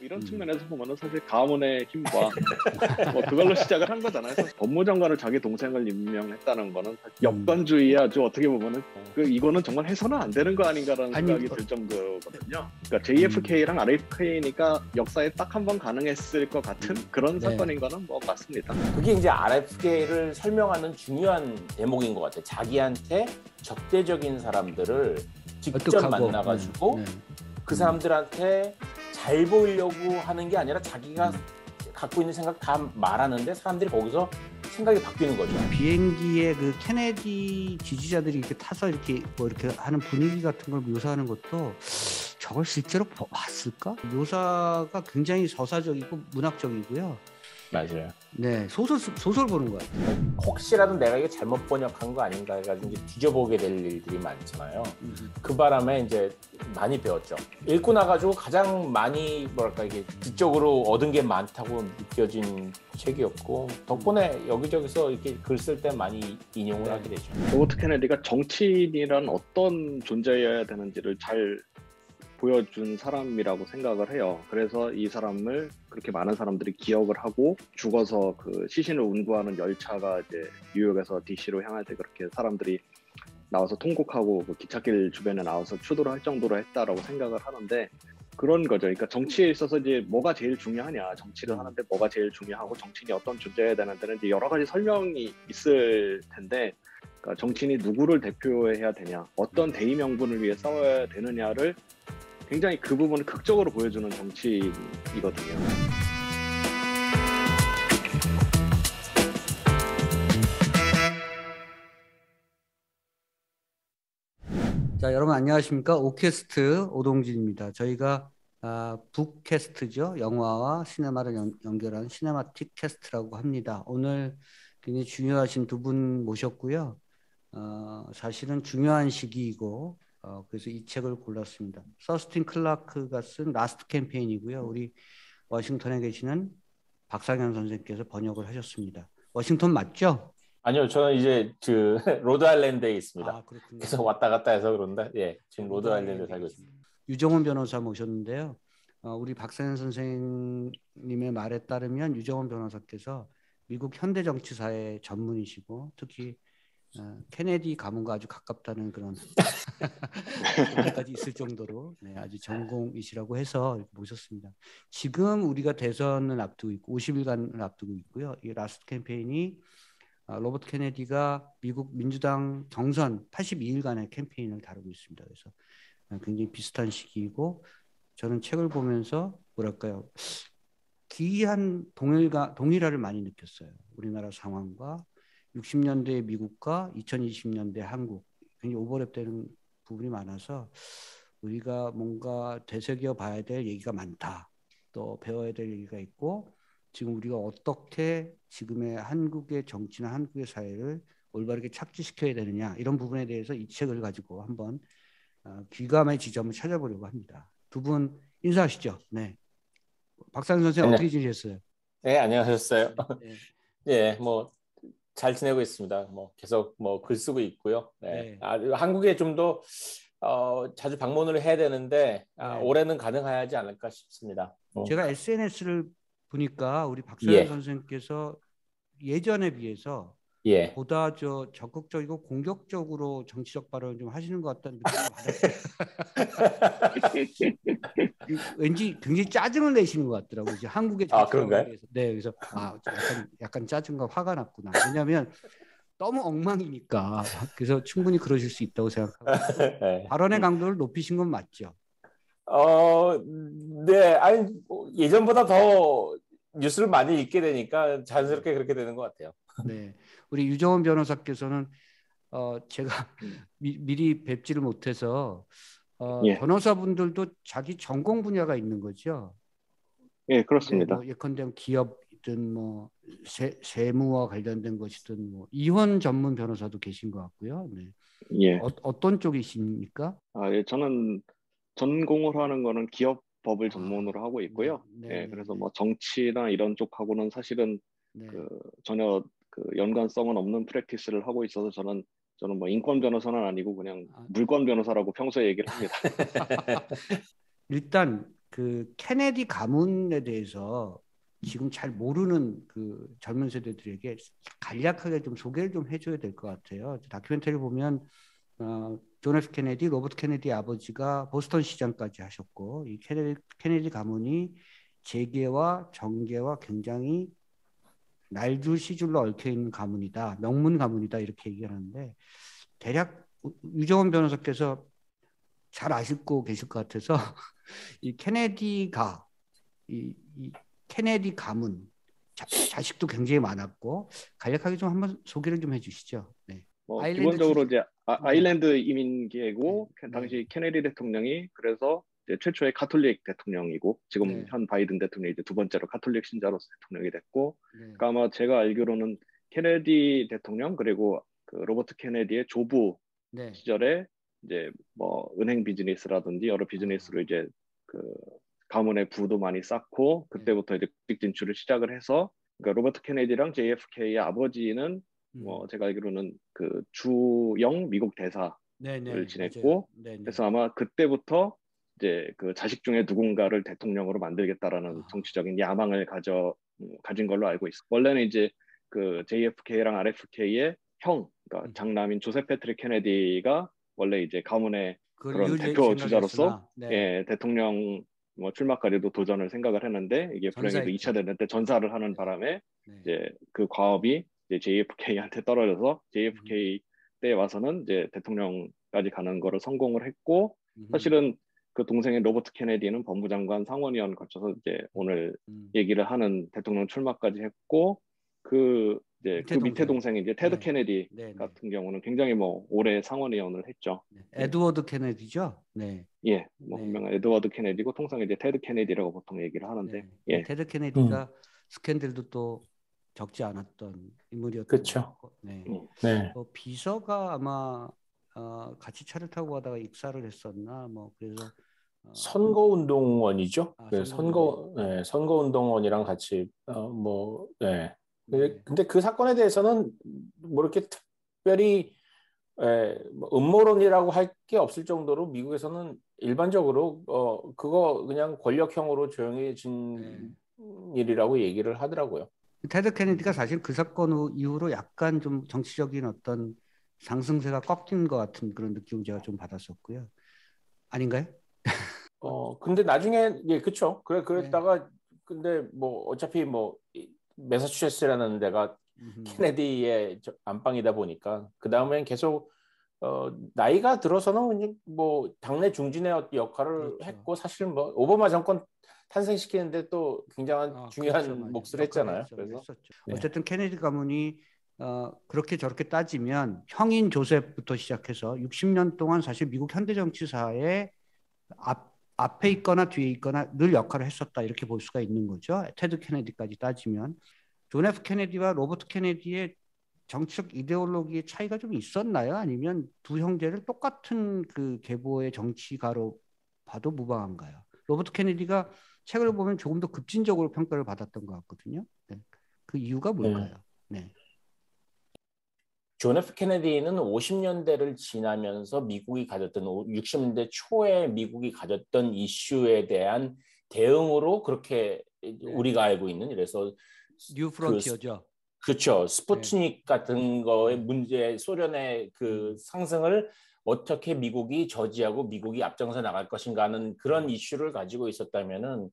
이런 측면에서 보면은 사실 가문의 힘과 뭐 그걸로 시작을 한 거잖아요. 그래서 법무장관을 자기 동생을 임명했다는 거는 역관주의에 아주 어떻게 보면은 이거는 정말 해서는 안 되는 거 아닌가라는 생각이 들 정도거든요. 그러니까 JFK랑 RFK니까 역사에 딱 한 번 가능했을 것 같은 그런 사건인 거는 뭐 맞습니다. 그게 이제 RFK를 설명하는 중요한 대목인 것 같아요. 자기한테 적대적인 사람들을 직접 만나가지고 그 사람들한테 잘 보이려고 하는 게 아니라 자기가 갖고 있는 생각 다 말하는데 사람들이 거기서 생각이 바뀌는 거죠. 비행기에 그 케네디 지지자들이 이렇게 타서 이렇게 뭐 이렇게 하는 분위기 같은 걸 묘사하는 것도 저걸 실제로 봤을까? 묘사가 굉장히 서사적이고 문학적이고요. 맞아요. 네, 소설 보는 것 같아요. 혹시라도 내가 이게 잘못 번역한 거 아닌가 해가지고 이제 뒤져보게 될 일들이 많잖아요. 그 바람에 이제 많이 배웠죠. 읽고 나가지고 가장 많이 뭐랄까 이게 지적으로 얻은 게 많다고 느껴진 책이었고 덕분에 여기저기서 이렇게 글 쓸 때 많이 인용을 하게 되죠. 로버트 케네디가 정치인이란 어떤 존재여야 되는지를 잘 보여준 사람이라고 생각을 해요. 그래서 이 사람을 그렇게 많은 사람들이 기억을 하고 죽어서 그 시신을 운구하는 열차가 이제 뉴욕에서 DC로 향할 때 그렇게 사람들이 나와서 통곡하고 그 기찻길 주변에 나와서 추도를 할 정도로 했다라고 생각을 하는데 그런 거죠. 그러니까 정치에 있어서 이제 뭐가 제일 중요하냐, 정치를 하는데 뭐가 제일 중요하고 정치인이 어떤 존재여야 되는데는 이제 여러 가지 설명이 있을 텐데 그러니까 정치인이 누구를 대표해야 되냐, 어떤 대의 명분을 위해 싸워야 되느냐를 굉장히 그 부분을 극적으로 보여주는 정치이거든요. 자, 여러분 안녕하십니까? 오캐스트 오동진입니다. 저희가 북캐스트죠. 영화와 시네마를 연결한 시네마틱 캐스트라고 합니다. 오늘 굉장히 중요하신 두 분 모셨고요. 사실은 중요한 시기이고 그래서 이 책을 골랐습니다. 서스틴 클라크가 쓴 라스트 캠페인이고요. 우리 워싱턴에 계시는 박상현 선생님께서 번역을 하셨습니다. 워싱턴 맞죠? 아니요, 저는 이제 그 로드아일랜드에 있습니다. 그렇군요. 계속 왔다 갔다 해서 그런데 예, 지금 로드아일랜드에 살고 있습니다. 유정원 변호사 모셨는데요. 우리 박상현 선생님의 말에 따르면 유정원 변호사께서 미국 현대 정치사의 전문이시고 특히 케네디 가문과 아주 가깝다는 그런 말까지 있을 정도로 아주 전공이시라고 해서 모셨습니다. 지금 우리가 대선을 앞두고 있고 50일간을 앞두고 있고요. 이 라스트 캠페인이 로버트 케네디가 미국 민주당 경선 82일간의 캠페인을 다루고 있습니다. 그래서 굉장히 비슷한 시기이고 저는 책을 보면서 뭐랄까요, 기이한 동일화를 많이 느꼈어요. 우리나라 상황과 60년대 미국과 2020년대 한국 굉장히 오버랩되는 부분이 많아서 우리가 뭔가 되새겨 봐야 될 얘기가 많다. 또 배워야 될 얘기가 있고 지금 우리가 어떻게 지금의 한국의 정치나 한국의 사회를 올바르게 착지시켜야 되느냐 이런 부분에 대해서 이 책을 가지고 한번 귀감의 지점을 찾아보려고 합니다. 두 분 인사하시죠. 네, 박상현 선생님 어떻게 지내셨어요? 네, 안녕하셨어요. 네, 뭐 잘 지내고 있습니다. 뭐 계속 뭐 글 쓰고 있고요. 네. 한국에 좀 더 자주 방문을 해야 되는데 올해는 가능하지 않을까 싶습니다. 제가 SNS를 보니까 우리 박상현 선생님께서 예전에 비해서 보다 적극적이고 공격적으로 정치적 발언을 좀 하시는 것 같다는 느낌을 받았어요. 왠지 굉장히 짜증을 내시는 것 같더라고요. 이제 한국의 정치에 대해서. 네, 그래서 약간 짜증과 화가 났구나. 왜냐하면 너무 엉망이니까. 그래서 충분히 그러실 수 있다고 생각하고 발언의 강도를 높이신 건 맞죠? 네, 아니 예전보다 더 뉴스를 많이 읽게 되니까 자연스럽게 그렇게 되는 것 같아요. 네, 우리 유정원 변호사께서는 제가 미리 뵙지를 못해서 변호사분들도 자기 전공 분야가 있는 거죠? 예, 그렇습니다. 뭐 예컨대 기업이든 뭐 세무와 관련된 것이든 뭐 이혼 전문 변호사도 계신 것 같고요. 네. 예. 어떤 쪽이십니까? 예, 저는 전공을 하는 거는 기업법을 전문으로 하고 있고요. 그래서 뭐 정치나 이런 쪽하고는 사실은 전혀 연관성은 없는 프랙티스를 하고 있어서 저는 뭐 인권 변호사는 아니고 그냥 물권 변호사라고 평소에 얘기를 합니다. 일단 그 케네디 가문에 대해서 지금 잘 모르는 그 젊은 세대들에게 간략하게 좀 소개를 좀 해줘야 될 것 같아요. 다큐멘터리 보면 존 F 케네디, 로버트 케네디 아버지가 보스턴 시장까지 하셨고 이 케네디 가문이 재계와 정계와 굉장히 날줄시줄로 얽혀 있는 가문이다, 명문 가문이다 이렇게 얘기하는데 대략 유정원 변호사께서 잘 아시고 계실 것 같아서 이 케네디가 이 케네디 가문 자식도 굉장히 많았고 간략하게 좀 한번 소개를 좀 해주시죠. 네. 기본적으로 이제 아일랜드 네. 이민계고 네. 당시 케네디 대통령이 그래서 이제 최초의 가톨릭 대통령이고 지금 네. 현 바이든 대통령이 이제 두 번째로 가톨릭 신자로서 대통령이 됐고, 네. 그러니까 아마 제가 알기로는 케네디 대통령 그리고 그 로버트 케네디의 조부 네. 시절에 이제 뭐 은행 비즈니스라든지 여러 비즈니스로 이제 그 가문의 부도 많이 쌓고 그때부터 이제 국직 진출을 시작을 해서, 그러니까 로버트 케네디랑 JFK의 아버지는 뭐 제가 알기로는 그 주영 미국 대사를 네네, 지냈고, 네네. 그래서 아마 그때부터 이제 그 자식 중에 누군가를 대통령으로 만들겠다라는 정치적인 야망을 가진 걸로 알고 있어. 원래는 이제 그 JFK랑 RFK의 형, 그러니까 장남인 조셉 패트릭 케네디가 원래 이제 가문의 그런 대표 주자로서 예, 대통령 뭐 출마까지도 도전을 생각을 했는데 이게 불행히도 2차 대전 때 전사를 하는 바람에 이제 그 과업이 이제 JFK한테 떨어져서 JFK 때 와서는 이제 대통령까지 가는 거를 성공을 했고, 사실은 그 동생인 로버트 케네디는 법무장관 상원의원 거쳐서 이제 오늘 얘기를 하는 대통령 출마까지 했고, 그 이제 그 밑에 동생이 이제 테드 케네디 같은 경우는 굉장히 뭐 오래 상원의원을 했죠. 에드워드 케네디죠. 네. 예, 뭐 분명 에드워드 케네디고 통상 이제 테드 케네디라고 보통 얘기를 하는데, 예. 테드 케네디가 스캔들도 또 적지 않았던 인물이었던 그렇죠. 네. 네. 비서가 아마 같이 차를 타고 가다가 익사를 했었나 뭐 그래서 선거운동원이죠. 선거운동원이랑 같이 네. 근데 그 사건에 대해서는 뭐 이렇게 특별히 뭐 음모론이라고 할 게 없을 정도로 미국에서는 일반적으로 그거 그냥 권력형으로 조용해진 일이라고 얘기를 하더라고요. 테드 케네디가 사실 그 사건 이후로 약간 좀 정치적인 어떤 상승세가 꺾인 것 같은 그런 느낌을 제가 좀 받았었고요. 아닌가요? 근데 나중에 그쵸. 그랬다가 근데 뭐 어차피 뭐 매사추세츠라는 데가 케네디의 안방이다 보니까 그 다음엔 계속 나이가 들어서는 뭐 당내 중진의 역할을 했고, 사실 뭐 오바마 정권 탄생시키는데 또 굉장한 중요한 몫을 했잖아요. 그래서 어쨌든 케네디 가문이 그렇게 저렇게 따지면 형인 조셉부터 시작해서 60년 동안 사실 미국 현대 정치사에 앞에 있거나 뒤에 있거나 늘 역할을 했었다 이렇게 볼 수가 있는 거죠. 테드 케네디까지 따지면 존 F 케네디와 로버트 케네디의 정치적 이데올로기의 차이가 좀 있었나요? 아니면 두 형제를 똑같은 그 계보의 정치가로 봐도 무방한가요? 로버트 케네디가 책을 보면 조금 더 급진적으로 평가를 받았던 것 같거든요. 네. 그 이유가 뭘까요? 네. 존 F 케네디는 50년대를 지나면서 미국이 가졌던 60년대 초에 미국이 가졌던 이슈에 대한 대응으로 그렇게 우리가 알고 있는, 그래서 뉴 프론티어죠. 그렇죠. 스푸트닉 같은 거의 문제, 소련의 그 상승을 어떻게 미국이 저지하고 미국이 앞장서 나갈 것인가 하는 그런 이슈를 가지고 있었다면은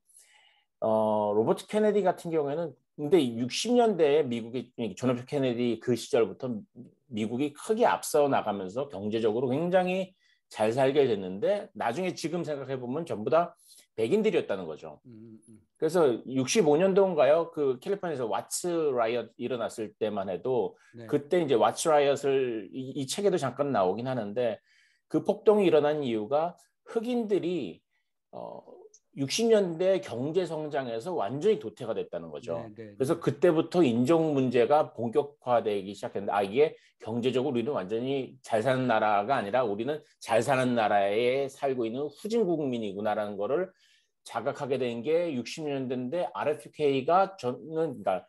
로버트 케네디 같은 경우에는 근데 60년대에 미국이 존 F 케네디 그 시절부터 미국이 크게 앞서 나가면서 경제적으로 굉장히 잘 살게 됐는데 나중에 지금 생각해 보면 전부 다 백인들이었다는 거죠. 그래서 65년도인가요? 그 캘리포니아에서 왓츠 라이엇 일어났을 때만 해도 그때 이제 왓츠 라이엇을 이 책에도 잠깐 나오긴 하는데 그 폭동이 일어난 이유가 흑인들이 60년대 경제 성장에서 완전히 도태가 됐다는 거죠. 그래서 그때부터 인종 문제가 본격화되기 시작했는데 이게 경제적으로 우리는 완전히 잘 사는 나라가 아니라 우리는 잘 사는 나라에 살고 있는 후진 국민이구나라는 거를 자각하게 된 게 60년대인데 RFK가 그러니까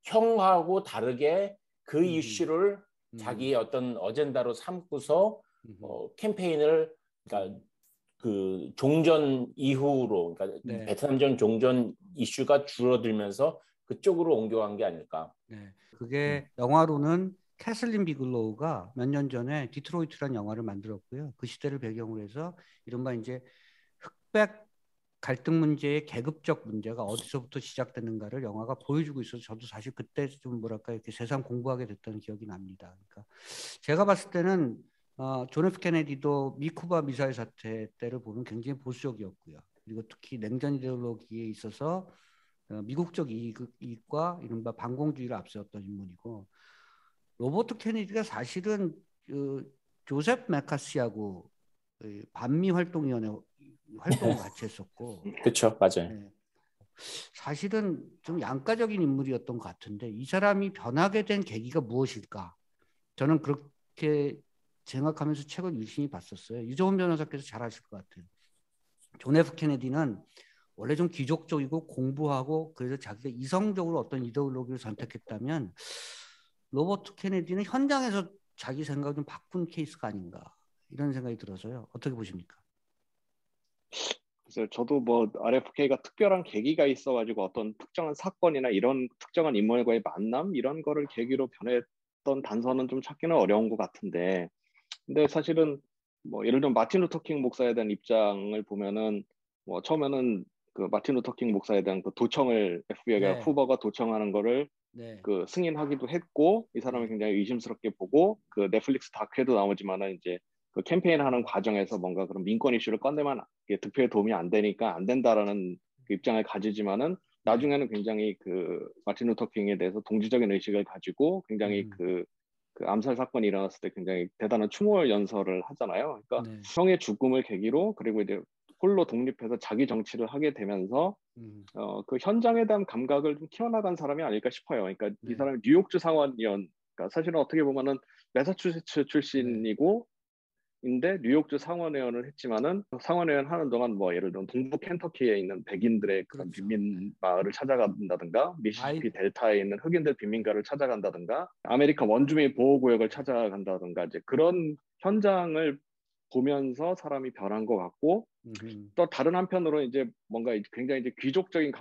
형하고 다르게 그 이슈를 자기의 어떤 어젠다로 삼고서 캠페인을 그러니까 그 종전 이후로 그러니까 네. 베트남전 종전 이슈가 줄어들면서 그쪽으로 옮겨간 게 아닐까. 네. 그게 영화로는 캐슬린 비글로우가 몇 년 전에 디트로이트라는 영화를 만들었고요. 그 시대를 배경으로 해서 이른바 이제 흑백 갈등 문제의 계급적 문제가 어디서부터 시작되는가를 영화가 보여주고 있어서 저도 사실 그때 좀 뭐랄까 이렇게 세상 공부하게 됐던 기억이 납니다. 그러니까 제가 봤을 때는 존 F 케네디도 미쿠바 미사일 사태 때를 보면 굉장히 보수적이었고요. 그리고 특히 냉전 이데올로기에 있어서 미국적 이익과 이른바 반공주의를 앞세웠던 인물이고 로버트 케네디가 사실은 그 조셉 메카시하고 반미 활동위원회 활동을 같이 했었고 그렇죠, 맞아요. 네. 사실은 좀 양가적인 인물이었던 것 같은데 이 사람이 변하게 된 계기가 무엇일까? 저는 그렇게 생각하면서 책을 유심히 봤었어요. 유정훈 변호사께서 잘 아실 것 같아요. 존 F 케네디는 원래 좀 귀족적이고 공부하고 그래서 자기가 이성적으로 어떤 이데올로기를 선택했다면 로버트 케네디는 현장에서 자기 생각을 좀 바꾼 케이스가 아닌가 이런 생각이 들어서요. 어떻게 보십니까? 그래서 저도 뭐 RFK가 특별한 계기가 있어가지고 어떤 특정한 사건이나 이런 특정한 인물과의 만남 이런 거를 계기로 변했던 단서는 좀 찾기는 어려운 것 같은데, 근데 사실은 뭐 예를 들면 마틴 루터 킹 목사에 대한 입장을 보면은 뭐 처음에는 그 마틴 루터 킹 목사에 대한 그 도청을 FBI가 네, 후보가 도청하는 거를 네, 그 승인하기도 했고 이 사람을 네, 굉장히 의심스럽게 보고 그 넷플릭스 다큐에도 나오지만은 이제 그 캠페인하는 과정에서 뭔가 그런 민권 이슈를 꺼내면 이게 득표에 도움이 안 되니까 안 된다라는 그 입장을 가지지만은 네, 나중에는 굉장히 그 마틴 루터 킹에 대해서 동지적인 의식을 가지고 굉장히 음, 그 암살 사건이 일어났을 때 굉장히 대단한 추모의 연설을 하잖아요. 그러니까 네, 형의 죽음을 계기로 그리고 이제 홀로 독립해서 자기 정치를 하게 되면서 음, 그 현장에 대한 감각을 좀 키워나간 사람이 아닐까 싶어요. 그러니까 이 네, 사람이 뉴욕주 상원의원, 그러니까 사실은 어떻게 보면은 매사추세츠 네, 출신이고 인데 뉴욕주 상원의원을 했지만은 상원의원 하는 동안 뭐 예를 들면 동부 켄터키에 있는 백인들의 그런 그렇죠. 네. 빈민 마을을 찾아간다든가 아이, 미시시피 델타에 있는 흑인들 빈민가를 찾아간다든가 아메리카 원주민 보호구역을 찾아간다든가 이제 그런 현장을 보면서 사람이 변한 것 같고 또 다른 한편으로 이제 뭔가 굉장히 이제 귀족적인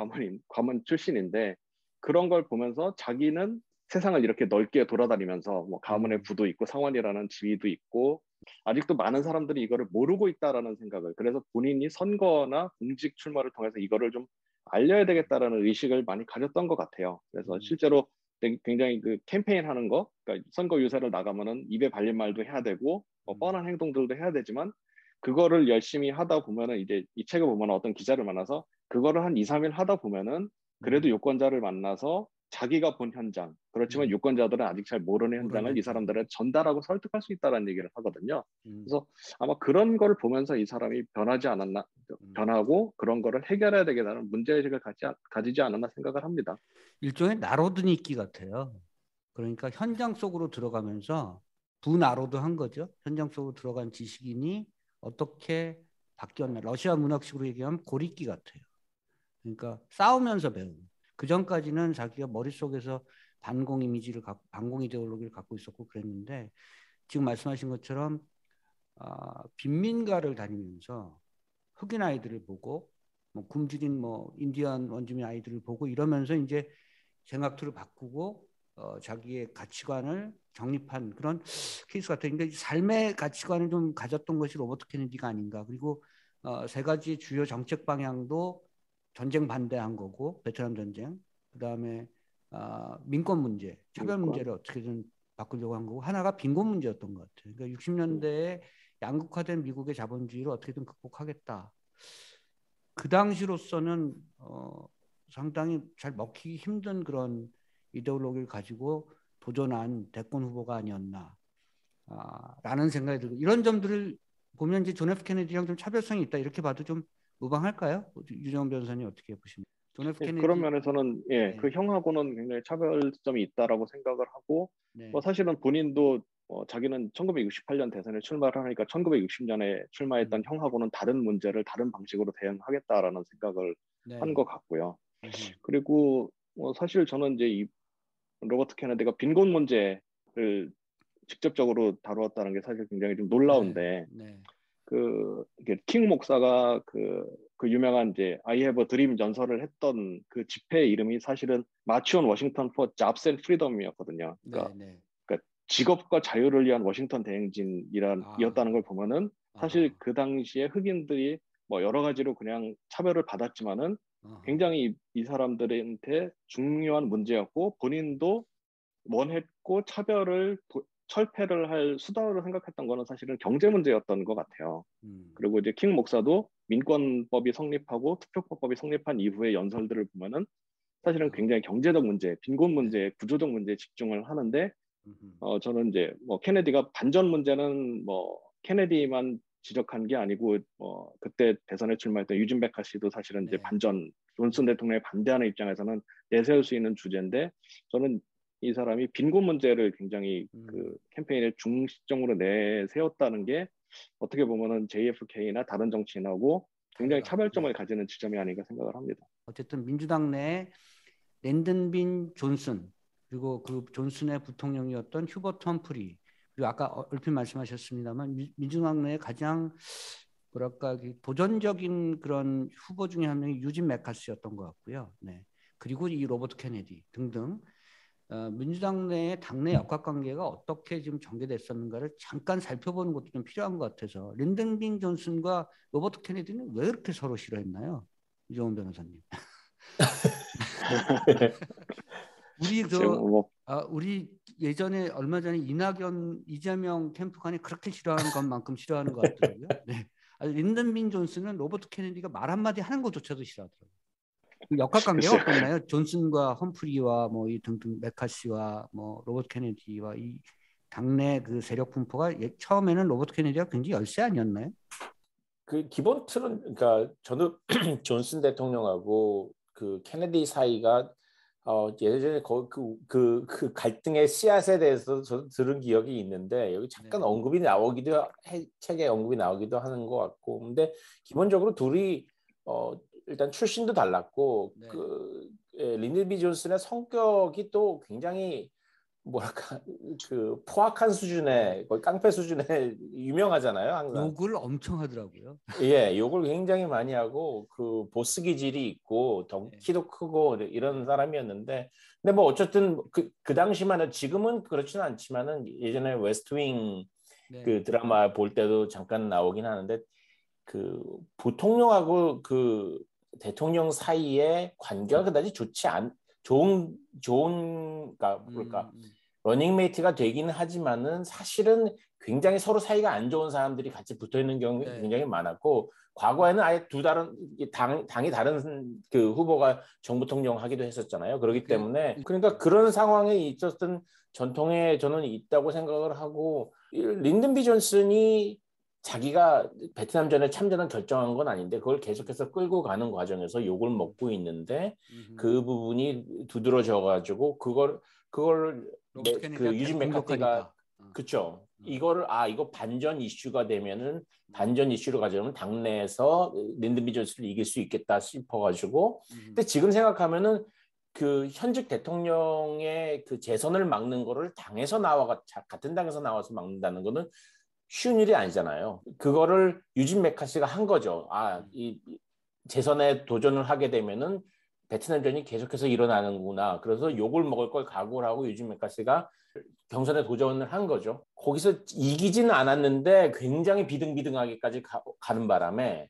가문 출신인데 그런 걸 보면서 자기는 세상을 이렇게 넓게 돌아다니면서 뭐 가문의 부도 있고 상원이라는 지위도 있고 아직도 많은 사람들이 이거를 모르고 있다라는 생각을 그래서 본인이 선거나 공직 출마를 통해서 이거를 좀 알려야 되겠다라는 의식을 많이 가졌던 것 같아요. 그래서 실제로 굉장히 그 캠페인 하는 거, 그러니까 선거 유세를 나가면은 입에 발린 말도 해야 되고 뻔한 행동들도 해야 되지만 그거를 열심히 하다 보면은 이제 이 책을 보면 어떤 기자를 만나서 그거를 한 2, 3일 하다 보면은 그래도 유권자를 만나서 자기가 본 현장, 그렇지만 유권자들은 아직 잘 모르는 모르는 현장을 이 현장. 사람들을 전달하고 설득할 수 있다는 얘기를 하거든요. 음, 그래서 아마 그런 걸 보면서 이 사람이 변하지 않았나, 음. 변하고 그런 거를 해결해야 되겠다는 문제의식을 가지지 않았나 생각을 합니다. 일종의 나로드니키 같아요. 그러니까 현장 속으로 들어가면서 분나로드 한 거죠. 현장 속으로 들어간 지식인이 어떻게 바뀌었나. 러시아 문학식으로 얘기하면 고리끼 같아요. 그러니까 싸우면서 배우는. 그 전까지는 자기가 머릿속에서 반공 이미지를 갖고 반공 이데올로기를 갖고 있었고 그랬는데 지금 말씀하신 것처럼 빈민가를 다니면서 흑인 아이들을 보고 뭐 굶주린 뭐 인디안 원주민 아이들을 보고 이러면서 이제 생각들을 바꾸고 자기의 가치관을 정립한 그런 케이스 같아요. 그러니까 삶의 가치관을 좀 가졌던 것이 로버트 케네디가 아닌가. 그리고 세 가지 주요 정책 방향도 전쟁 반대한 거고 베트남 전쟁, 그다음에 민권 문제, 차별 그러니까 문제를 어떻게든 바꾸려고 한 거고 하나가 빈곤 문제였던 것 같아요. 그러니까 60년대에 양극화된 미국의 자본주의를 어떻게든 극복하겠다. 그 당시로서는 상당히 잘 먹히기 힘든 그런 이데올로기를 가지고 도전한 대권 후보가 아니었나 라는 생각이 들고 이런 점들을 보면 이제 존 F 케네디랑 좀 차별성이 있다 이렇게 봐도 좀 무방할까요? 유정원 변호사님 어떻게 보십니까? 존 F 그런 케네디 면에서는 예, 그 네, 형하고는 굉장히 차별점이 있다라고 생각을 하고 뭐 네, 사실은 본인도 자기는 1968년 대선에 출마를 하니까 1960년에 출마했던 음, 형하고는 다른 문제를 다른 방식으로 대응하겠다라는 생각을 한 네, 것 같고요. 그리고 사실 저는 이제 이 로버트 케네디가 빈곤 문제를 직접적으로 다루었다는 게 사실 굉장히 좀 네, 놀라운데 네, 이게 킹 목사가 그 유명한 이제 I have a dream 연설을 했던 그 집회 이름이 사실은 마치 온 워싱턴 for jobs and freedom이었거든요. 그러니까, 네, 네. 그러니까 직업과 자유를 위한 워싱턴 대행진이었다는 걸 보면은 사실 아하. 그 당시에 흑인들이 뭐 여러 가지로 그냥 차별을 받았지만은 아하. 굉장히 이 사람들한테 중요한 문제였고 본인도 원했고 철폐를 할 수단으로 생각했던 거는 사실은 경제 문제였던 것 같아요. 그리고 이제 킹 목사도 민권법이 성립하고 투표법이 성립한 이후의 연설들을 보면은 사실은 굉장히 경제적 문제, 빈곤 네. 문제, 구조적 문제에 집중을 하는데 음흠. 저는 이제 뭐 케네디가 반전 문제는 뭐 케네디만 지적한 게 아니고 그때 대선에 출마했던 유진 베카시도 사실은 이제 네. 반전 존슨 대통령에 반대하는 입장에서는 내세울 수 있는 주제인데 저는 이 사람이 빈곤 문제를 굉장히 그 캠페인의 중심적으로 내세웠다는 게 어떻게 보면은 JFK나 다른 정치인하고 굉장히 다르다. 차별점을 네. 가지는 지점이 아닌가 생각을 합니다. 어쨌든 민주당 내에 랜든 존슨 그리고 그 존슨의 부통령이었던 휴버트 험프리 그리고 아까 얼핏 말씀하셨습니다만 민주당 내에 가장 뭐랄까 도전적인 그런 후보 중에 한 명이 유진 맥카시였던 것 같고요. 네. 그리고 이 로버트 케네디 등등 민주당 내의 당내 역학관계가 어떻게 지금 전개됐었는가를 잠깐 살펴보는 것도 좀 필요한 것 같아서 린든 B 존슨과 로버트 케네디는 왜 그렇게 서로 싫어했나요? 이종훈 변호사님. 우리 예전에 얼마 전에 이재명 캠프관이 그렇게 싫어하는 것만큼 싫어하는 것 같더라고요. 네. 린든 B 존슨은 로버트 케네디가 말 한마디 하는 것조차도 싫어하더라고요. 그 역학관계가 어떻나요? 존슨과 험프리와 뭐 이 등등 메카시와 뭐 로버트 케네디와 이 당내 그 세력 분포가 처음에는 로버트 케네디가 굉장히 열세 아니었나요? 그 기본 틀은 그러니까 저는 존슨 대통령하고 그 케네디 사이가 예전에 그 갈등의 씨앗에 대해서 저도 들은 기억이 있는데 여기 잠깐 네. 언급이 책에 언급이 나오기도 하는 것 같고 근데 기본적으로 둘이 일단 출신도 달랐고 네. 린든 B 존슨의 성격이 또 굉장히 뭐랄까 그 포악한 수준의 거의 깡패 수준의 유명하잖아요 항상. 욕을 엄청 하더라고요. 예, 욕을 굉장히 많이 하고 그 보스 기질이 있고 키도 크고 이런 사람이었는데 근데 뭐 어쨌든 그 당시만 해도 지금은 그렇지는 않지만은 예전에 웨스트윙 네. 그 드라마 볼 때도 잠깐 나오긴 하는데 그 부통령하고 그 대통령 사이의 관계가 그다지 좋은 그러니까 러닝메이트가 되기는 하지만은 사실은 굉장히 서로 사이가 안 좋은 사람들이 같이 붙어 있는 경우가 네. 굉장히 많았고 과거에는 아예 당이 다른 그 후보가 정부통령 하기도 했었잖아요. 그렇기 때문에 그러니까 그런 상황에 있었던 전통에 저는 있다고 생각을 하고 린든 B 존슨이 자기가 베트남전에 참전을 결정한 건 아닌데 그걸 계속해서 끌고 가는 과정에서 욕을 먹고 있는데 그 부분이 두드러져 가지고 그걸 그 유진 맥카티가 그쵸 이거 반전 이슈가 되면은 반전 이슈로 가져오면 당내에서 린든 B 존슨을 이길 수 있겠다 싶어가지고 근데 지금 생각하면은 그 현직 대통령의 그 재선을 막는 거를 같은 당에서 나와서 막는다는 거는 쉬운 일이 아니잖아요. 그거를 유진 맥카시가 한 거죠. 이 재선에 도전을 하게 되면은 베트남전이 계속해서 일어나는구나. 그래서 욕을 먹을 걸 각오를 하고 유진 맥카시가 경선에 도전을 한 거죠. 거기서 이기지는 않았는데 굉장히 비등비등하게까지 가는 바람에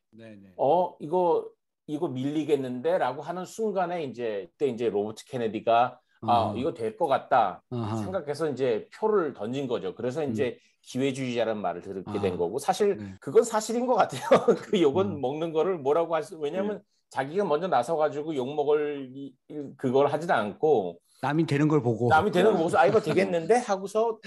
이거 밀리겠는데라고 하는 순간에 그때 이제 로버트 케네디가 이거 될 것 같다 생각해서 이제 표를 던진 거죠. 그래서 이제 기회주의자라는 말을 듣게 된 거고 사실 그건 사실인 것 같아요. 그 욕은 먹는 거를 뭐라고 왜냐하면 자기가 먼저 나서가지고 욕 먹을 그걸 하지도 않고 남이 되는 걸 보고 이거 되겠는데 하고서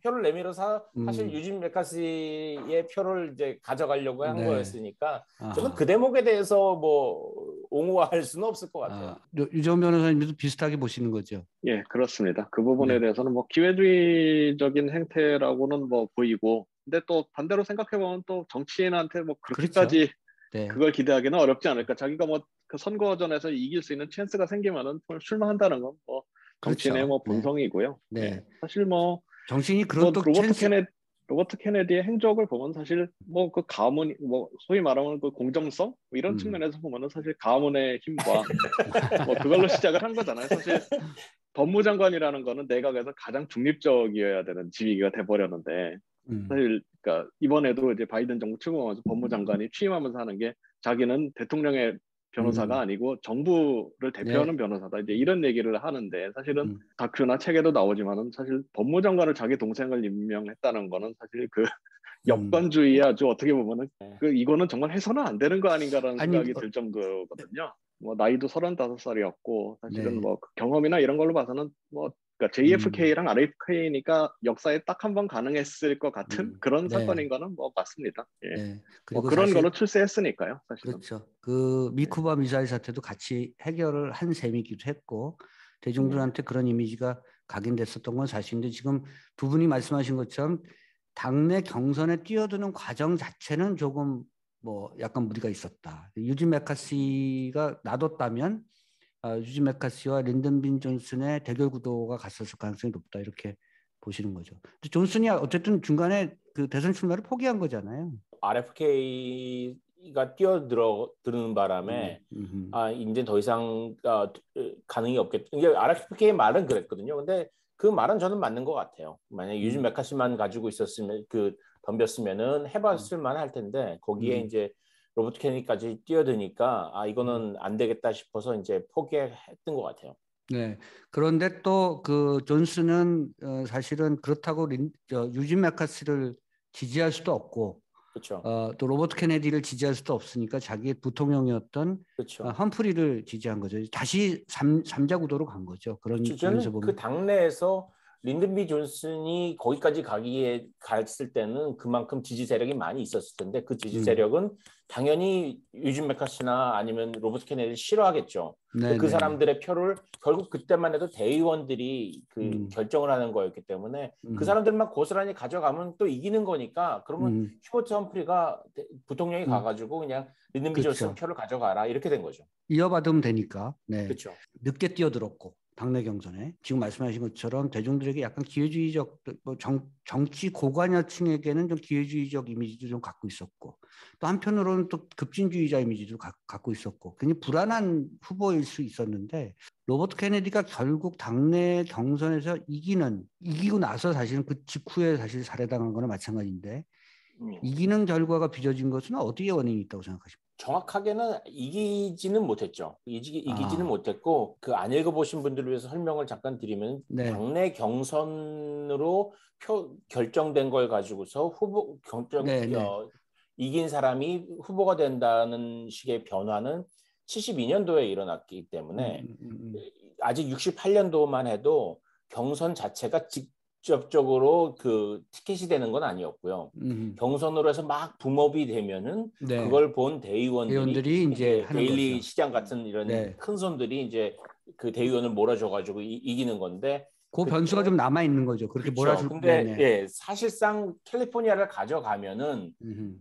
표를 내밀어서 사실 유진 메카시의 표를 이제 가져가려고 한 거였으니까 저는 그 대목에 대해서 뭐 옹호할 수는 없을 것 같아요. 유정훈 변호사님도 비슷하게 보시는 거죠? 예, 그렇습니다. 그 부분에 대해서는 뭐 기회주의적인 행태라고는 뭐 보이고, 근데 또 반대로 생각해보면 또 정치인한테 뭐 그렇게까지 그걸 기대하기는 어렵지 않을까. 자기가 뭐 그 선거전에서 이길 수 있는 찬스가 생기면은 출마한다는 건 뭐 정치인의 뭐 본성이고요. 사실 뭐 정신이 그런 또 로버트 찬스 로버트 케네디의 행적을 보면 사실 뭐 그 가문, 뭐 소위 말하면 그 공정성 뭐 이런 측면에서 보면은 사실 가문의 힘과 뭐 그걸로 시작을 한 거잖아요. 사실 법무장관이라는 거는 내각에서 가장 중립적이어야 되는 직위가 돼버렸는데 사실 그러니까 이번에도 이제 바이든 정부 출범하면서 법무장관이 취임하면서 하는 게 자기는 대통령의 변호사가 아니고 정부를 네. 대표하는 변호사다. 이제 이런 얘기를 하는데 사실은 다큐나 책에도 나오지만은 사실 법무장관을 자기 동생을 임명했다는 거는 사실 그 역관주의에 아주 어떻게 보면은 그 이거는 정말 해서는 안 되는 거 아닌가라는 아니, 생각이 들 정도거든요. 뭐 나이도 35살이었고 사실은 네. 뭐 경험이나 이런 걸로 봐서는 뭐 그러니까 JFK랑 RFK니까 역사에 딱 한 번 가능했을 것 같은 그런 네. 사건인 거는 뭐 맞습니다. 예. 네. 뭐 그리고 그런 거로 사실 출세했으니까요, 사실은. 그렇죠. 그 예. 미쿠바 미사일 사태도 같이 해결을 한 셈이기도 했고 예. 대중들한테 그런 이미지가 각인됐었던 건 사실인데 지금 두 분이 말씀하신 것처럼 당내 경선에 뛰어드는 과정 자체는 조금 뭐 약간 무리가 있었다. 유진 메카시가 놔뒀다면 유진 메카시와 린든 존슨의 대결 구도가 갔었을 가능성이 높다 이렇게 보시는 거죠. 근데 존슨이 어쨌든 중간에 그 대선 출마를 포기한 거잖아요. RFK가 뛰어들는 바람에 이제 더 이상 가능이 없겠다. 이게 RFK 말은 그랬거든요. 근데 그 말은 저는 맞는 것 같아요. 만약 유진 메카시만 가지고 있었으면 덤볐으면은 해봤을 만할 텐데 거기에 이제 로버트 케네디까지 뛰어드니까 이거는 안 되겠다 싶어서 이제 포기했던 것 같아요. 네. 그런데 또 그 존슨은 사실은 그렇다고 유진 메카시를 지지할 수도 없고 그렇죠. 또 로버트 케네디를 지지할 수도 없으니까 자기의 부통령이었던 그렇죠. 험프리를 지지한 거죠. 다시 삼자 구도로 간 거죠. 그런 면에서 저는 그 보면. 당내에서 린든 존슨이 거기까지 가기에 갔을 때는 그만큼 지지 세력이 많이 있었을 텐데 그 지지 세력은 당연히 유진 메카시나 아니면 로버트 케네디를 싫어하겠죠. 근데 그 네네네. 사람들의 표를 결국 그때만 해도 대의원들이 그 결정을 하는 거였기 때문에 그 사람들만 고스란히 가져가면 또 이기는 거니까 그러면 휴버트 험프리가 부통령이 가가지고 그냥 린든 존슨 그렇죠. 표를 가져가라 이렇게 된 거죠. 이어받으면 되니까. 네. 그렇죠. 늦게 뛰어들었고 당내 경선에 지금 말씀하신 것처럼 대중들에게 약간 기회주의적 뭐 정치 고관여층에게는 좀 기회주의적 이미지도 좀 갖고 있었고 또 한편으로는 또 급진주의자 이미지도 갖고 있었고 굉장히 불안한 후보일 수 있었는데 로버트 케네디가 결국 당내 경선에서 이기고 나서 사실은 그 직후에 사실 살해당한 거나 마찬가지인데 이기는 결과가 빚어진 것은 어디에 원인이 있다고 생각하십니까? 정확하게는 이기지는 못했죠. 이기지는 못했고 그 안 읽어보신 분들을 위해서 설명을 잠깐 드리면 네. 당내 경선으로 결정된 걸 가지고서 이긴 사람이 후보가 된다는 식의 변화는 72년도에 일어났기 때문에 아직 68년도만 해도 경선 자체가 직접적으로 그 티켓이 되는 건 아니었고요. 경선으로 해서 막 붐업이 되면은 네. 그걸 본 대의원들이 이제 하는 데일리 거죠. 시장 같은 이런 네. 큰 손들이 이제 그 대의원을 몰아줘가지고 이기는 건데 그 변수가 좀 남아 있는 거죠. 그렇게 그렇죠. 몰아줄. 근데 네네. 예, 사실상 캘리포니아를 가져가면은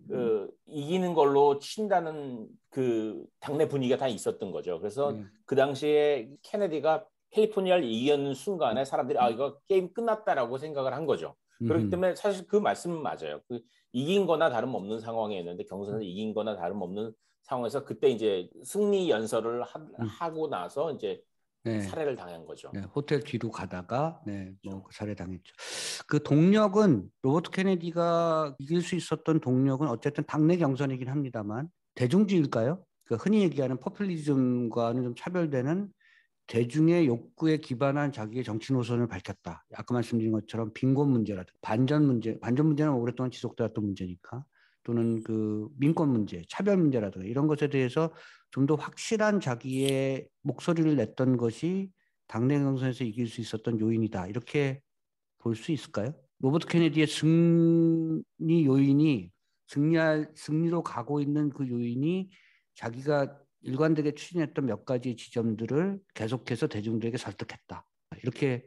그 이기는 걸로 친다는 그 당내 분위기가 다 있었던 거죠. 그래서 그 당시에 케네디가 캘리포니아를 이기는 순간에 사람들이 이거 게임 끝났다라고 생각을 한 거죠. 그렇기 때문에 사실 그 말씀은 맞아요. 그 이긴 거나 다름없는 상황이었는데 경선에서 이긴 거나 다름없는 상황에서 그때 이제 승리 연설을 하고 나서 이제 살해를 당한 거죠. 네, 호텔 뒤로 가다가 뭐 살해당했죠. 그 동력은 로버트 케네디가 이길 수 있었던 동력은 어쨌든 당내 경선이긴 합니다만 대중주의일까요? 그 흔히 얘기하는 포퓰리즘과는 좀 차별되는 대중의 욕구에 기반한 자기의 정치 노선을 밝혔다. 아까 말씀드린 것처럼 빈곤 문제라든가 반전 문제는 오랫동안 지속되었던 문제니까 또는 그 민권 문제, 차별 문제라든가 이런 것에 대해서 좀 더 확실한 자기의 목소리를 냈던 것이 당내 경선에서 이길 수 있었던 요인이다. 이렇게 볼 수 있을까요? 로버트 케네디의 승리 요인이 승리로 가고 있는 그 요인이 자기가 일관되게 추진했던 몇 가지 지점들을 계속해서 대중들에게 설득했다. 이렇게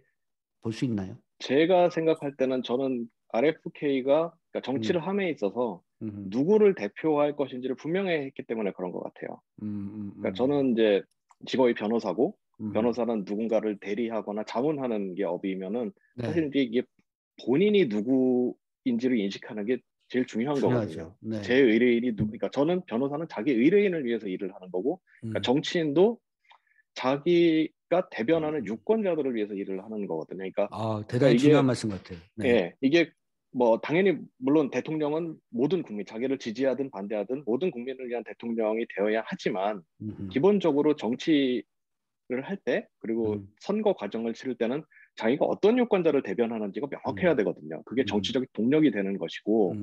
볼 수 있나요? 제가 생각할 때는 저는 RFK가 그러니까 정치를 함에 있어서 누구를 대표할 것인지를 분명히 했기 때문에 그런 것 같아요. 그러니까 저는 이제 직업이 변호사고 변호사는 누군가를 대리하거나 자문하는 게 업이면은 사실 이제 이게 본인이 누구인 인지를 인식하는 게 제일 중요한 거거든요. 네. 제 의뢰인이 그러니까 저는 변호사는 자기 의뢰인을 위해서 일을 하는 거고, 그러니까 정치인도 자기가 대변하는 유권자들을 위해서 일을 하는 거거든요. 그러니까, 대단히 이게, 중요한 말씀 같아요. 네. 예, 이게 뭐 당연히 물론 대통령은 모든 국민, 자기를 지지하든 반대하든 모든 국민을 위한 대통령이 되어야 하지만 기본적으로 정치를 할 때 그리고 선거 과정을 치를 때는 자기가 어떤 유권자를 대변하는지가 명확해야 되거든요. 그게 정치적 동력이 되는 것이고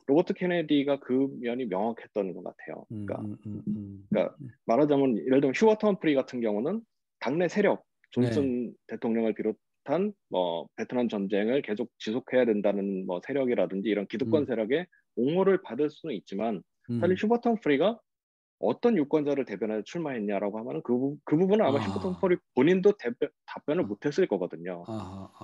로버트 케네디가 그 면이 명확했던 것 같아요. 그러니까 말하자면 예를 들면 휴어트 험프리 같은 경우는 당내 세력, 존슨 대통령을 비롯한 뭐 베트남 전쟁을 계속 지속해야 된다는 뭐 세력이라든지 이런 기득권 세력의 옹호를 받을 수는 있지만 사실 휴버트 험프리가 어떤 유권자를 대변해서 출마했냐라고 하면 그 부분은 아마 휴버트 험프리 본인도 답변을 못했을 거거든요.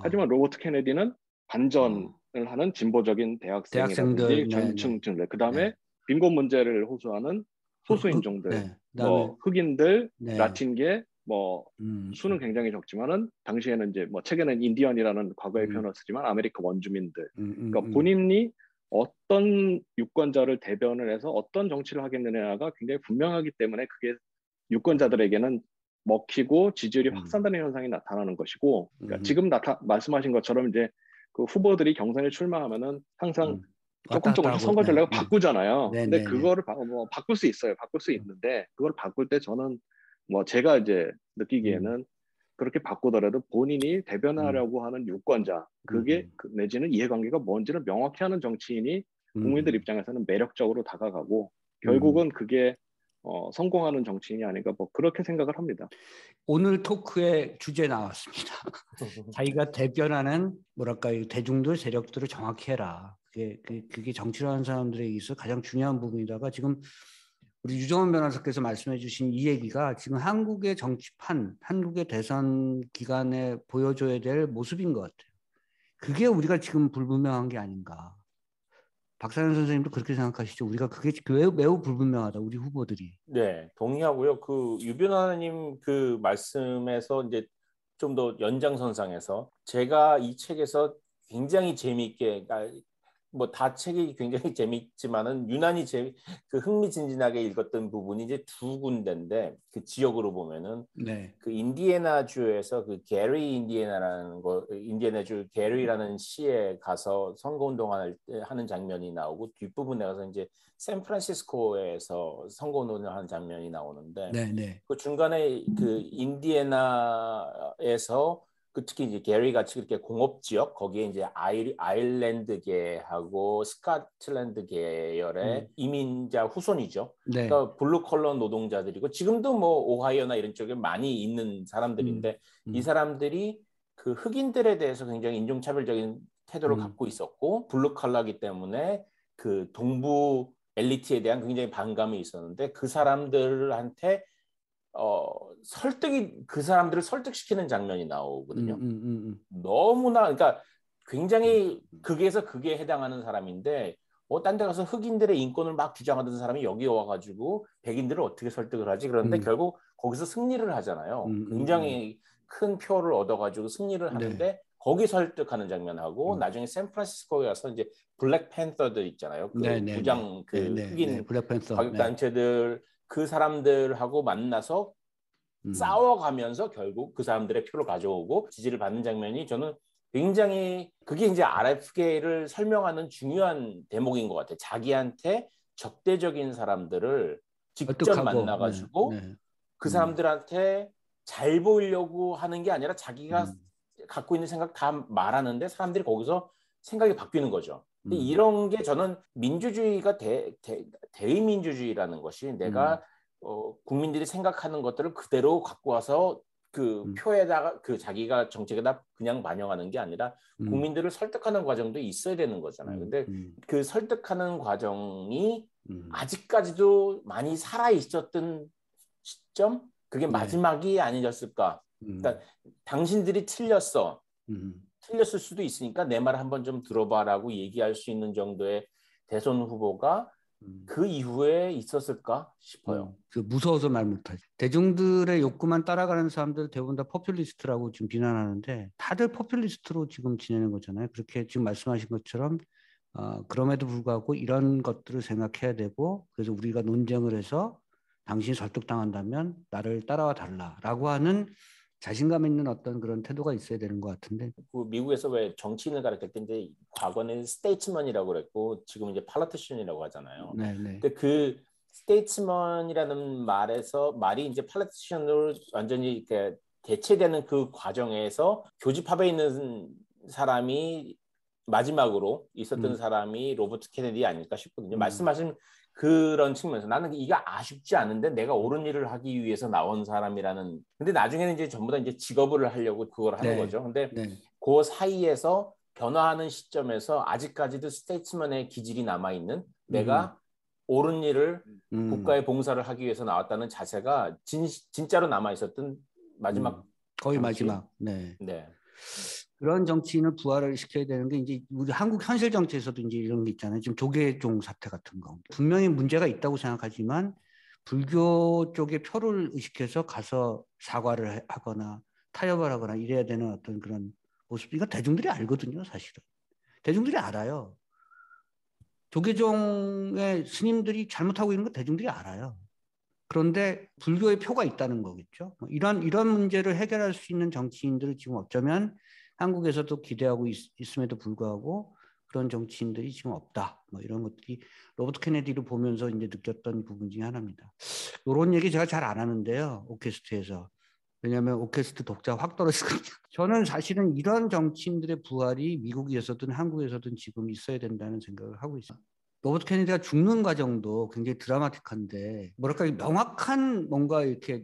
하지만 로버트 케네디는 반전을 하는 진보적인 대학생이라든지 중층층들, 그 다음에 빈곤 문제를 호소하는 소수인종들, 뭐 흑인들, 라틴계, 뭐 수는 굉장히 적지만은 당시에는 이제 뭐 책에는 인디언이라는 과거의 표현을 쓰지만 아메리카 원주민들, 그러니까 본인이 어떤 유권자를 대변을 해서 어떤 정치를 하겠느냐가 굉장히 분명하기 때문에 그게 유권자들에게는 먹히고 지지율이 확산되는 현상이 나타나는 것이고, 그러니까 지금 말씀하신 것처럼 이제 그 후보들이 경선에 출마하면은 항상 조금씩 선거 전략을 바꾸잖아요. 근데 그거를 바꿀 수 있어요. 바꿀 수 있는데 그걸 바꿀 때 저는 뭐 제가 이제 느끼기에는 그렇게 바꾸더라도 본인이 대변하려고 하는 유권자, 그게 내지는 이해관계가 뭔지를 명확히 하는 정치인이 국민들 입장에서는 매력적으로 다가가고 결국은 그게 성공하는 정치인이 아닌가 뭐 그렇게 생각을 합니다. 오늘 토크의 주제 나왔습니다. 자기가 대변하는 뭐랄까 대중들 세력들을 정확히 해라. 그게 정치를 하는 사람들에게 있어 가장 중요한 부분이다가 지금 우리 유정원 변호사께서 말씀해 주신 이 얘기가 지금 한국의 정치판, 한국의 대선 기간에 보여줘야 될 모습인 것 같아요. 그게 우리가 지금 불분명한 게 아닌가. 박사연 선생님도 그렇게 생각하시죠? 우리가 그게 매우 불분명하다, 우리 후보들이. 네, 동의하고요. 그 유 변호사님 그 말씀에서 이제 좀 더 연장선상에서 제가 이 책에서 굉장히 재미있게, 뭐 다 책이 굉장히 재미있지만은 유난히 그 흥미진진하게 읽었던 부분이 이제 두 군데인데 그 지역으로 보면은 그 인디애나주에서 그 게리 인디애나주 게리라는 시에 가서 선거운동을 하는 장면이 나오고 뒷부분에 가서 이제 샌프란시스코에서 선거운동을 하는 장면이 나오는데 그 중간에 그 인디애나에서 그 특히 이제 게리 같이 그렇게 공업 지역 거기에 이제 아일랜드계하고 스코틀랜드 계열의 이민자 후손이죠. 그러니까 블루 컬러 노동자들이고 지금도 뭐 오하이오나 이런 쪽에 많이 있는 사람들인데 이 사람들이 그 흑인들에 대해서 굉장히 인종차별적인 태도를 갖고 있었고 블루 컬러이기 때문에 그 동부 엘리트에 대한 굉장히 반감이 있었는데 그 사람들한테 그 사람들을 설득시키는 장면이 나오거든요. 너무나, 그러니까 굉장히 극에서 극에 해당하는 사람인데, 딴 데 가서 흑인들의 인권을 막 주장하던 사람이 여기 와가지고 백인들을 어떻게 설득을 하지? 그런데 결국 거기서 승리를 하잖아요. 굉장히 큰 표를 얻어가지고 승리를 하는데, 거기 설득하는 장면하고, 나중에 샌프란시스코에 가서 이제 블랙 팬서들 있잖아요. 그 무장, 흑인 과격단체들, 그 사람들하고 만나서 싸워가면서 결국 그 사람들의 표를 가져오고 지지를 받는 장면이 저는 굉장히 그게 이제 RFK를 설명하는 중요한 대목인 것 같아요. 자기한테 적대적인 사람들을 직접 만나가지고 그 사람들한테 잘 보이려고 하는 게 아니라 자기가 갖고 있는 생각 다 말하는데 사람들이 거기서 생각이 바뀌는 거죠. 이런 게 저는 민주주의가 대의민주주의라는 것이 내가 국민들이 생각하는 것들을 그대로 갖고 와서 그 표에다가 그 자기가 정책에다 그냥 반영하는 게 아니라 국민들을 설득하는 과정도 있어야 되는 거잖아요. 근데 그 설득하는 과정이 아직까지도 많이 살아 있었던 시점 그게 마지막이 아니었을까. 그러니까 당신들이 틀렸어. 틀렸을 수도 있으니까 내 말 한번 좀 들어봐라고 얘기할 수 있는 정도의 대선 후보가 그 이후에 있었을까 싶어요. 무서워서 말 못하지. 대중들의 욕구만 따라가는 사람들 대부분 다 포퓰리스트라고 지금 비난하는데 다들 포퓰리스트로 지금 지내는 거잖아요. 그렇게 지금 말씀하신 것처럼 그럼에도 불구하고 이런 것들을 생각해야 되고 그래서 우리가 논쟁을 해서 당신이 설득당한다면 나를 따라와 달라라고 하는 자신감 있는 어떤 그런 태도가 있어야 되는 것 같은데. 그 미국에서 왜 정치인을 가르칠 때 이제 과거는 스테이츠먼이라고 그랬고 지금 이제 팔러티션이라고 하잖아요. 네네. 근데 그 스테이츠먼이라는 말이 이제 팔러티션으로 완전히 이렇게 대체되는 그 과정에서 교집합에 있는 사람이 마지막으로 있었던 사람이 로버트 케네디 아닐까 싶거든요. 말씀하신 그런 측면에서 나는 이게 아쉽지 않은데 내가 옳은 일을 하기 위해서 나온 사람이라는. 근데 나중에는 이제 전부 다 이제 직업을 하려고 그걸 하는 거죠. 근데 그 사이에서 변화하는 시점에서 아직까지도 스테이츠먼의 기질이 남아 있는 내가 옳은 일을 국가에 봉사를 하기 위해서 나왔다는 자세가 진짜로 남아 있었던 마지막 거의 정치인? 마지막. 네. 네. 그런 정치인을 부활을 시켜야 되는 게 이제 우리 한국 현실 정치에서도 이제 이런 게 있잖아요. 지금 조계종 사태 같은 거. 분명히 문제가 있다고 생각하지만 불교 쪽에 표를 의식해서 가서 사과를 하거나 타협을 하거나 이래야 되는 어떤 그런 모습. 이거 대중들이 알거든요, 사실은. 대중들이 알아요. 조계종의 스님들이 잘못하고 있는 거 대중들이 알아요. 그런데 불교의 표가 있다는 거겠죠. 이런 문제를 해결할 수 있는 정치인들을 지금 어쩌면 한국에서도 기대하고 있음에도 불구하고 그런 정치인들이 지금 없다. 이런 것들이 로버트 케네디를 보면서 이제 느꼈던 부분 중에 하나입니다. 이런 얘기 제가 잘 안 하는데요. 오케스트에서. 왜냐하면 오케스트 독자 확 떨어지거든요. 저는 사실은 이런 정치인들의 부활이 미국에서든 한국에서든 지금 있어야 된다는 생각을 하고 있어요. 로버트 케네디가 죽는 과정도 굉장히 드라마틱한데 뭐랄까 명확한 뭔가 이렇게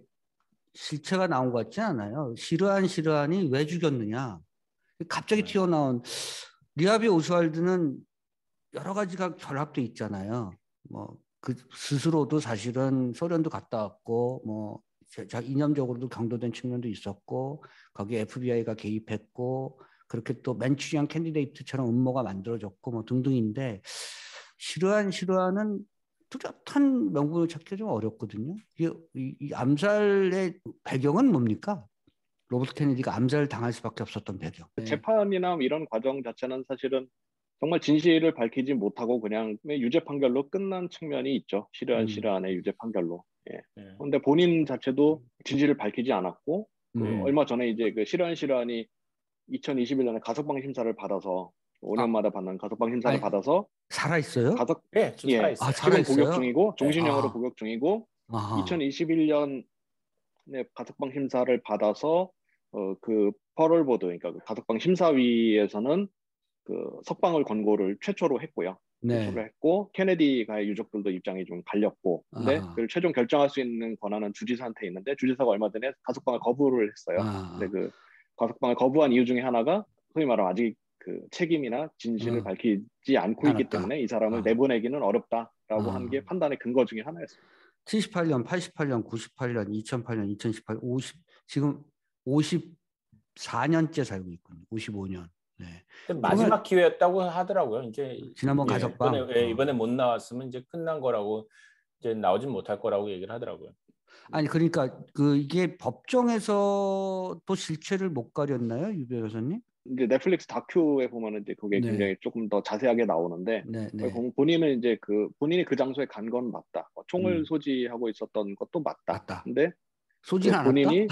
실체가 나온 것 같지 않아요. 시르안이 왜 죽였느냐. 갑자기 튀어나온 리하비 오스왈드는 여러 가지가 결합돼 있잖아요. 그 스스로도 사실은 소련도 갔다 왔고 이념적으로도 경도된 측면도 있었고 거기에 FBI가 개입했고 그렇게 또 맨추리안 캔디데이트처럼 음모가 만들어졌고 등등인데 시르안은 뚜렷한 명분을 찾기 좀 어렵거든요. 이 암살의 배경은 뭡니까? 로버트 케네디가 암살을 당할 수밖에 없었던 배경. 재판이나 이런 과정 자체는 사실은 정말 진실을 밝히지 못하고 그냥 유죄 판결로 끝난 측면이 있죠. 시르안의 유죄 판결로. 예. 그런데 본인 자체도 진실을 밝히지 않았고 얼마 전에 이제 그 시르안이 2021년에 가석방 심사를 받아서 5년마다 받는 가석방 심사를 받아서 살아 있어요? 네, 지금 살아 있어요. 지금 복역 중이고 종신형으로 복역 중이고 아하. 2021년에 가석방 심사를 받아서 그 퍼럴보드 그러니까 그 가석방 심사위에서는 그 석방을 권고를 최초로 했고요. 최초로 했고 케네디가의 유족들도 입장이 좀 갈렸고 근데 그걸 최종 결정할 수 있는 권한은 주지사한테 있는데 주지사가 얼마 전에 가석방을 거부를 했어요. 근데 그 가석방을 거부한 이유 중에 하나가 소위 말하면 아직 그 책임이나 진실을 밝히지 않고 있기 때문에 이 사람을 내보내기는 어렵다라고 한 게 판단의 근거 중에 하나였습니다. 78년, 88년, 98년, 2008년, 2018, 지금 54년째 살고 있군요. 55년. 네. 마지막 기회였다고 하더라고요. 이제 지난번 가석방 이번에 못 나왔으면 이제 끝난 거라고 이제 나오진 못할 거라고 얘기를 하더라고요. 아니 그러니까 이게 법정에서 또 실체를 못 가렸나요, 유 변호사님? 이제 넷플릭스 다큐에 보면은 이제 그게 굉장히 조금 더 자세하게 나오는데 본인은 이제 본인이 그 장소에 간 건 맞다. 총을 소지하고 있었던 것도 맞다. 근데 소지는 않았다. 본인이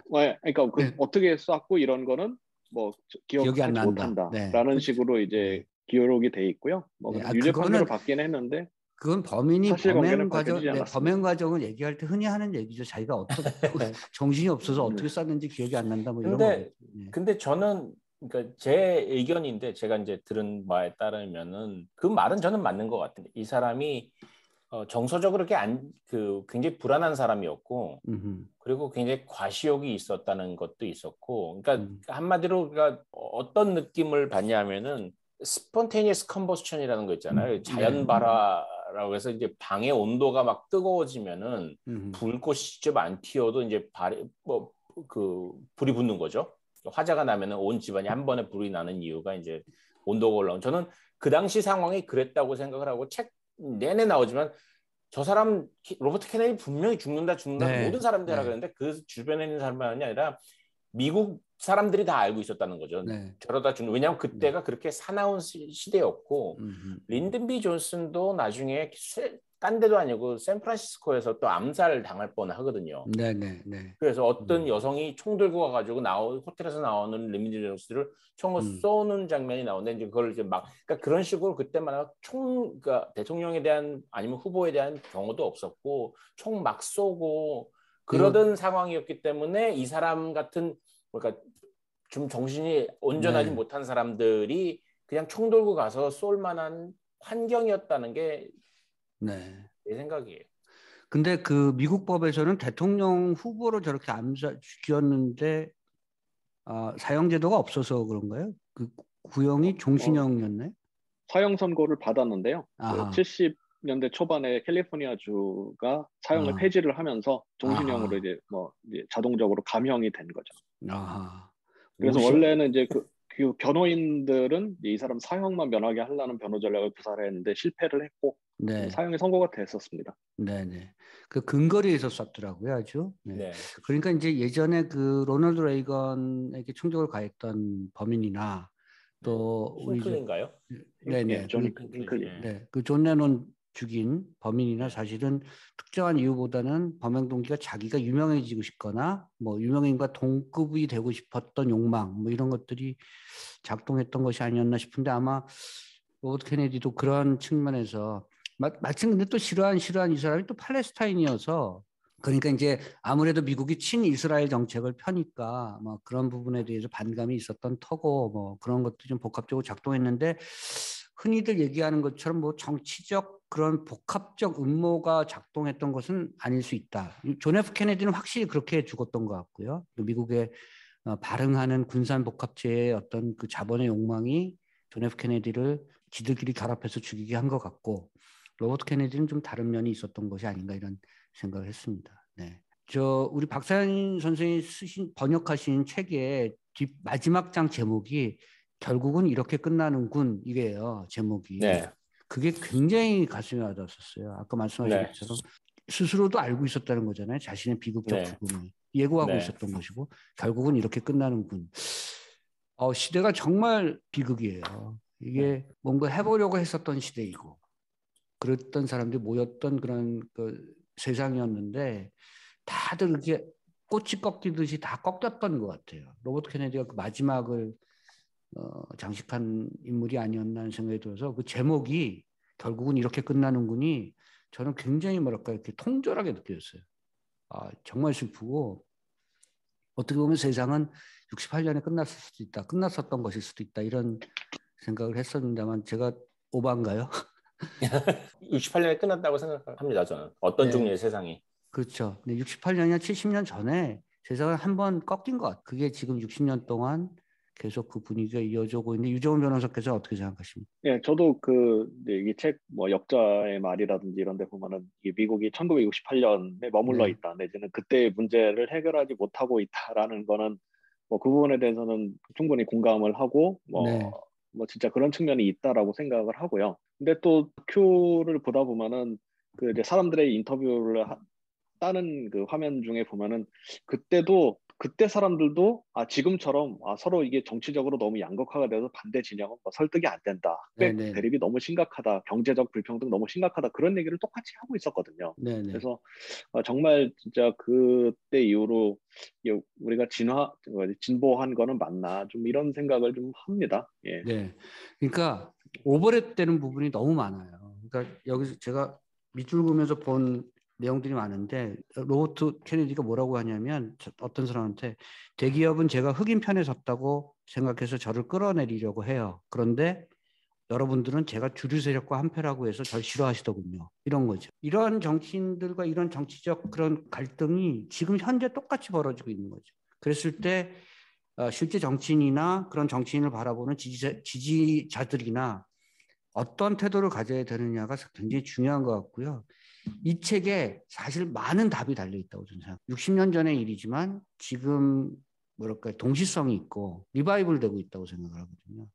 그러니까 어떻게 쐈고 이런 거는 기억하지 안 못한다라는 식으로 이제 기록이 돼 있고요. 유죄 판결을 받긴 했는데 그건 범인이 범행 과정을 얘기할 때 흔히 하는 얘기죠. 자기가 어떻게 정신이 없어서 어떻게 쐈는지 기억이 안 난다 이런 거. 근데 저는 그러니까 제 의견인데 제가 이제 들은 바에 따르면은 그 말은 저는 맞는 것 같은데 이 사람이 정서적으로 굉장히 불안한 사람이었고 그리고 굉장히 과시욕이 있었다는 것도 있었고 그러니까 한마디로 그러니까 어떤 느낌을 받냐면은 스폰테니어스 컨버스천이라는 거 있잖아요. 자연 발화라고 해서 이제 방의 온도가 막 뜨거워지면은 불꽃이 직접 안 튀어도 이제 불이 붙는 거죠. 화재가 나면은 온 집안이 한 번에 불이 나는 이유가 이제 온도가 올라온. 저는 그 당시 상황이 그랬다고 생각을 하고 책 내내 나오지만 저 사람 로버트 케네디 분명히 죽는다 모든 사람들이 하라 그랬는데 그 주변에 있는 사람만이 아니라 미국 사람들이 다 알고 있었다는 거죠. 네. 저러다 죽는. 왜냐하면 그때가 그렇게 사나운 시대였고 린든 B 존슨도 나중에 딴 데도 아니고 샌프란시스코에서 또 암살 당할 뻔하거든요. 네네네. 그래서 어떤 여성이 총 들고 와가지고 호텔에서 나오는 린든 존슨을 총을 쏘는 장면이 나오는데 이제 그걸 이제 막 그러니까 그런 식으로 그때만 그러니까 대통령에 대한 아니면 후보에 대한 경우도 없었고 총 막 쏘고 그러던 상황이었기 때문에 이 사람 같은 그러니까 좀 정신이 온전하지 네. 못한 사람들이 그냥 총 들고 가서 쏠 만한 환경이었다는 게 내 생각이에요. 근데 그 미국 법에서는 대통령 후보로 저렇게 죽였는데 사형제도가 없어서 그런가요? 그 구형이 종신형이었네. 사형 선고를 받았는데요. 그 아하. 70년대 초반에 캘리포니아주가 사형을 폐지를 하면서 종신형으로 이제 이제 자동적으로 감형이 된 거죠. 아하. 그래서 원래는 이제 그 변호인들은 이 사람 사형만 면하게 하려는 변호 전략을 구사를 했는데 실패를 했고 사형이 선고가 됐었습니다. 네네. 그 근거리에서 쐈더라고요, 아주. 네. 그러니까 이제 예전에 그 로널드 레이건에게 총격을 가했던 범인이나 또 우리 핑클린가요? 네네. 조니 핑클린. 네. 그 존 레논 죽인 범인이나 네. 사실은 특정한 이유보다는 범행 동기가 자기가 유명해지고 싶거나 뭐 유명인과 동급이 되고 싶었던 욕망 뭐 이런 것들이 작동했던 것이 아니었나 싶은데 아마 로버트 케네디도 그런 측면에서 마침 근데 또 싫어한 이 사람이 또 팔레스타인이어서 그러니까 이제 아무래도 미국이 친이스라엘 정책을 펴니까 뭐 그런 부분에 대해서 반감이 있었던 터고 뭐 그런 것도 좀 복합적으로 작동했는데 흔히들 얘기하는 것처럼 뭐 정치적 그런 복합적 음모가 작동했던 것은 아닐 수 있다. 존 F 케네디는 확실히 그렇게 죽었던 것 같고요. 미국의 발흥하는 군산 복합체의 어떤 그 자본의 욕망이 존 F 케네디를 지들끼리 결합해서 죽이게 한 것 같고 로버트 케네디는 좀 다른 면이 있었던 것이 아닌가 이런 생각을 했습니다. 네. 우리 박사님 선생이 번역하신 책의 마지막 장 제목이 결국은 이렇게 끝나는군 이게요. 제목이. 네. 그게 굉장히 가슴에 와닿았었어요. 아까 말씀하신 것처럼 스스로도 알고 있었다는 거잖아요. 자신의 비극적 죽음을 예고하고 있었던 것이고 결국은 이렇게 끝나는군. 시대가 정말 비극이에요. 이게 뭔가 해보려고 했었던 시대이고 그랬던 사람들이 모였던 그런 그 세상이었는데 다들 이렇게 꽃이 꺾이듯이 다 꺾였던 것 같아요. 로버트 케네디가 그 마지막을 장식한 인물이 아니었나 하는 생각이 들어서 그 제목이 결국은 이렇게 끝나는군이 저는 굉장히 뭐랄까 이렇게 통절하게 느껴졌어요. 정말 슬프고 어떻게 보면 세상은 68년에 끝났을 수도 있다. 끝났었던 것일 수도 있다. 이런 생각을 했었는데만 제가 오반가요? 68년에 끝났다고 생각합니다. 저는 어떤 종류의 세상이. 그렇죠. 근데 68년이나 70년 전에 세상은 한번 꺾인 것 같아요. 그게 지금 60년 동안 계속 그 분위기가 이어져오고 있는데 유정훈 변호사께서 어떻게 생각하십니까? 예, 저도 이 책 역자의 말이라든지 이런 데 보면은 이 미국이 1968년에 머물러 있다. 내지는 그때의 문제를 해결하지 못하고 있다라는 거는 그 부분에 대해서는 충분히 공감을 하고 진짜 그런 측면이 있다라고 생각을 하고요. 근데 또 다큐를 보다 보면은 그 이제 사람들의 인터뷰를 따는 그 화면 중에 보면은 그때 사람들도 지금처럼 서로 이게 정치적으로 너무 양극화가 돼서 반대 진영은 설득이 안 된다. 흑백 대립이 너무 심각하다. 경제적 불평등 너무 심각하다. 그런 얘기를 똑같이 하고 있었거든요. 그래서 정말 진짜 그때 이후로 우리가 진보한 거는 맞나 좀 이런 생각을 좀 합니다. 예. 네. 그러니까 오버랩되는 부분이 너무 많아요. 그러니까 여기서 제가 밑줄 그으면서 본 내용들이 많은데 로버트 케네디가 뭐라고 하냐면 어떤 사람한테 대기업은 제가 흑인 편에 섰다고 생각해서 저를 끌어내리려고 해요. 그런데 여러분들은 제가 주류 세력과 한패라고 해서 절 싫어하시더군요. 이런 거죠. 이런 정치인들과 이런 정치적 그런 갈등이 지금 현재 똑같이 벌어지고 있는 거죠. 그랬을 때 실제 정치인이나 그런 정치인을 바라보는 지지자들이나 어떤 태도를 가져야 되느냐가 굉장히 중요한 것 같고요. 이 책에 사실 많은 답이 달려 있다고 저는 생각해요. 60년 전의 일이지만 지금 뭐랄까 동시성이 있고 리바이벌 되고 있다고 생각을 하거든요.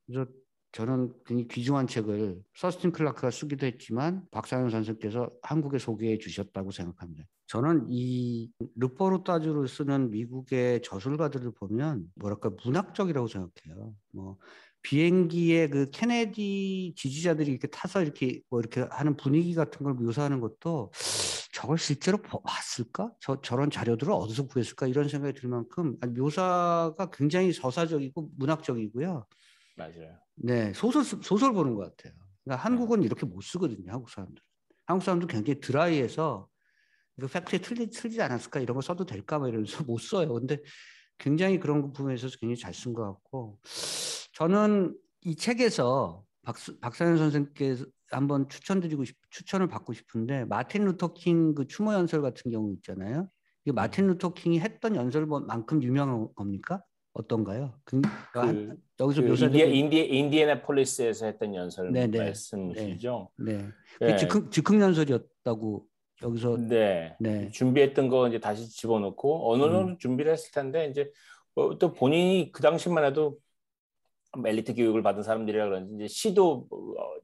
그래서 저는 굉장히 귀중한 책을 서스틴 클라크가 쓰기도 했지만 박상현 선생께서 한국에 소개해 주셨다고 생각합니다. 저는 이 르포르타주를 쓰는 미국의 저술가들을 보면 뭐랄까 문학적이라고 생각해요. 뭐 비행기에 그 케네디 지지자들이 이렇게 타서 이렇게 뭐 이렇게 하는 분위기 같은 걸 묘사하는 것도 저걸 실제로 봤을까? 저런 자료들을 어디서 구했을까? 이런 생각이 들 만큼 묘사가 굉장히 서사적이고 문학적이고요. 맞아요. 네, 소설 보는 것 같아요. 그러니까 네. 한국은 이렇게 못 쓰거든요, 한국 사람들. 한국 사람들 굉장히 드라이해서 이거 팩트에 틀리지 않았을까? 이런 거 써도 될까? 뭐 이러면서 못 써요. 근데 굉장히 그런 부분에 있어서 굉장히 잘 쓴 것 같고, 저는 이 책에서 박사현 선생님께 한번 추천을 받고 싶은데, 마틴 루터 킹 그 추모 연설 같은 경우 있잖아요. 이게 마틴 루터 킹이 했던 연설만큼 유명한 겁니까? 어떤가요? 그, 여기서 그 묘사되고 인디애나폴리스에서 했던 연설 네네 네. 말씀이시죠? 네. 그게 네, 즉흥 연설이었다고 여기서 네. 네. 준비했던 거 이제 다시 집어넣고 어느 음. 정도 준비를 했을 텐데 이제 또 본인이 그 당시만 해도 엘리트 교육을 받은 사람들이라 그런지 이제 시도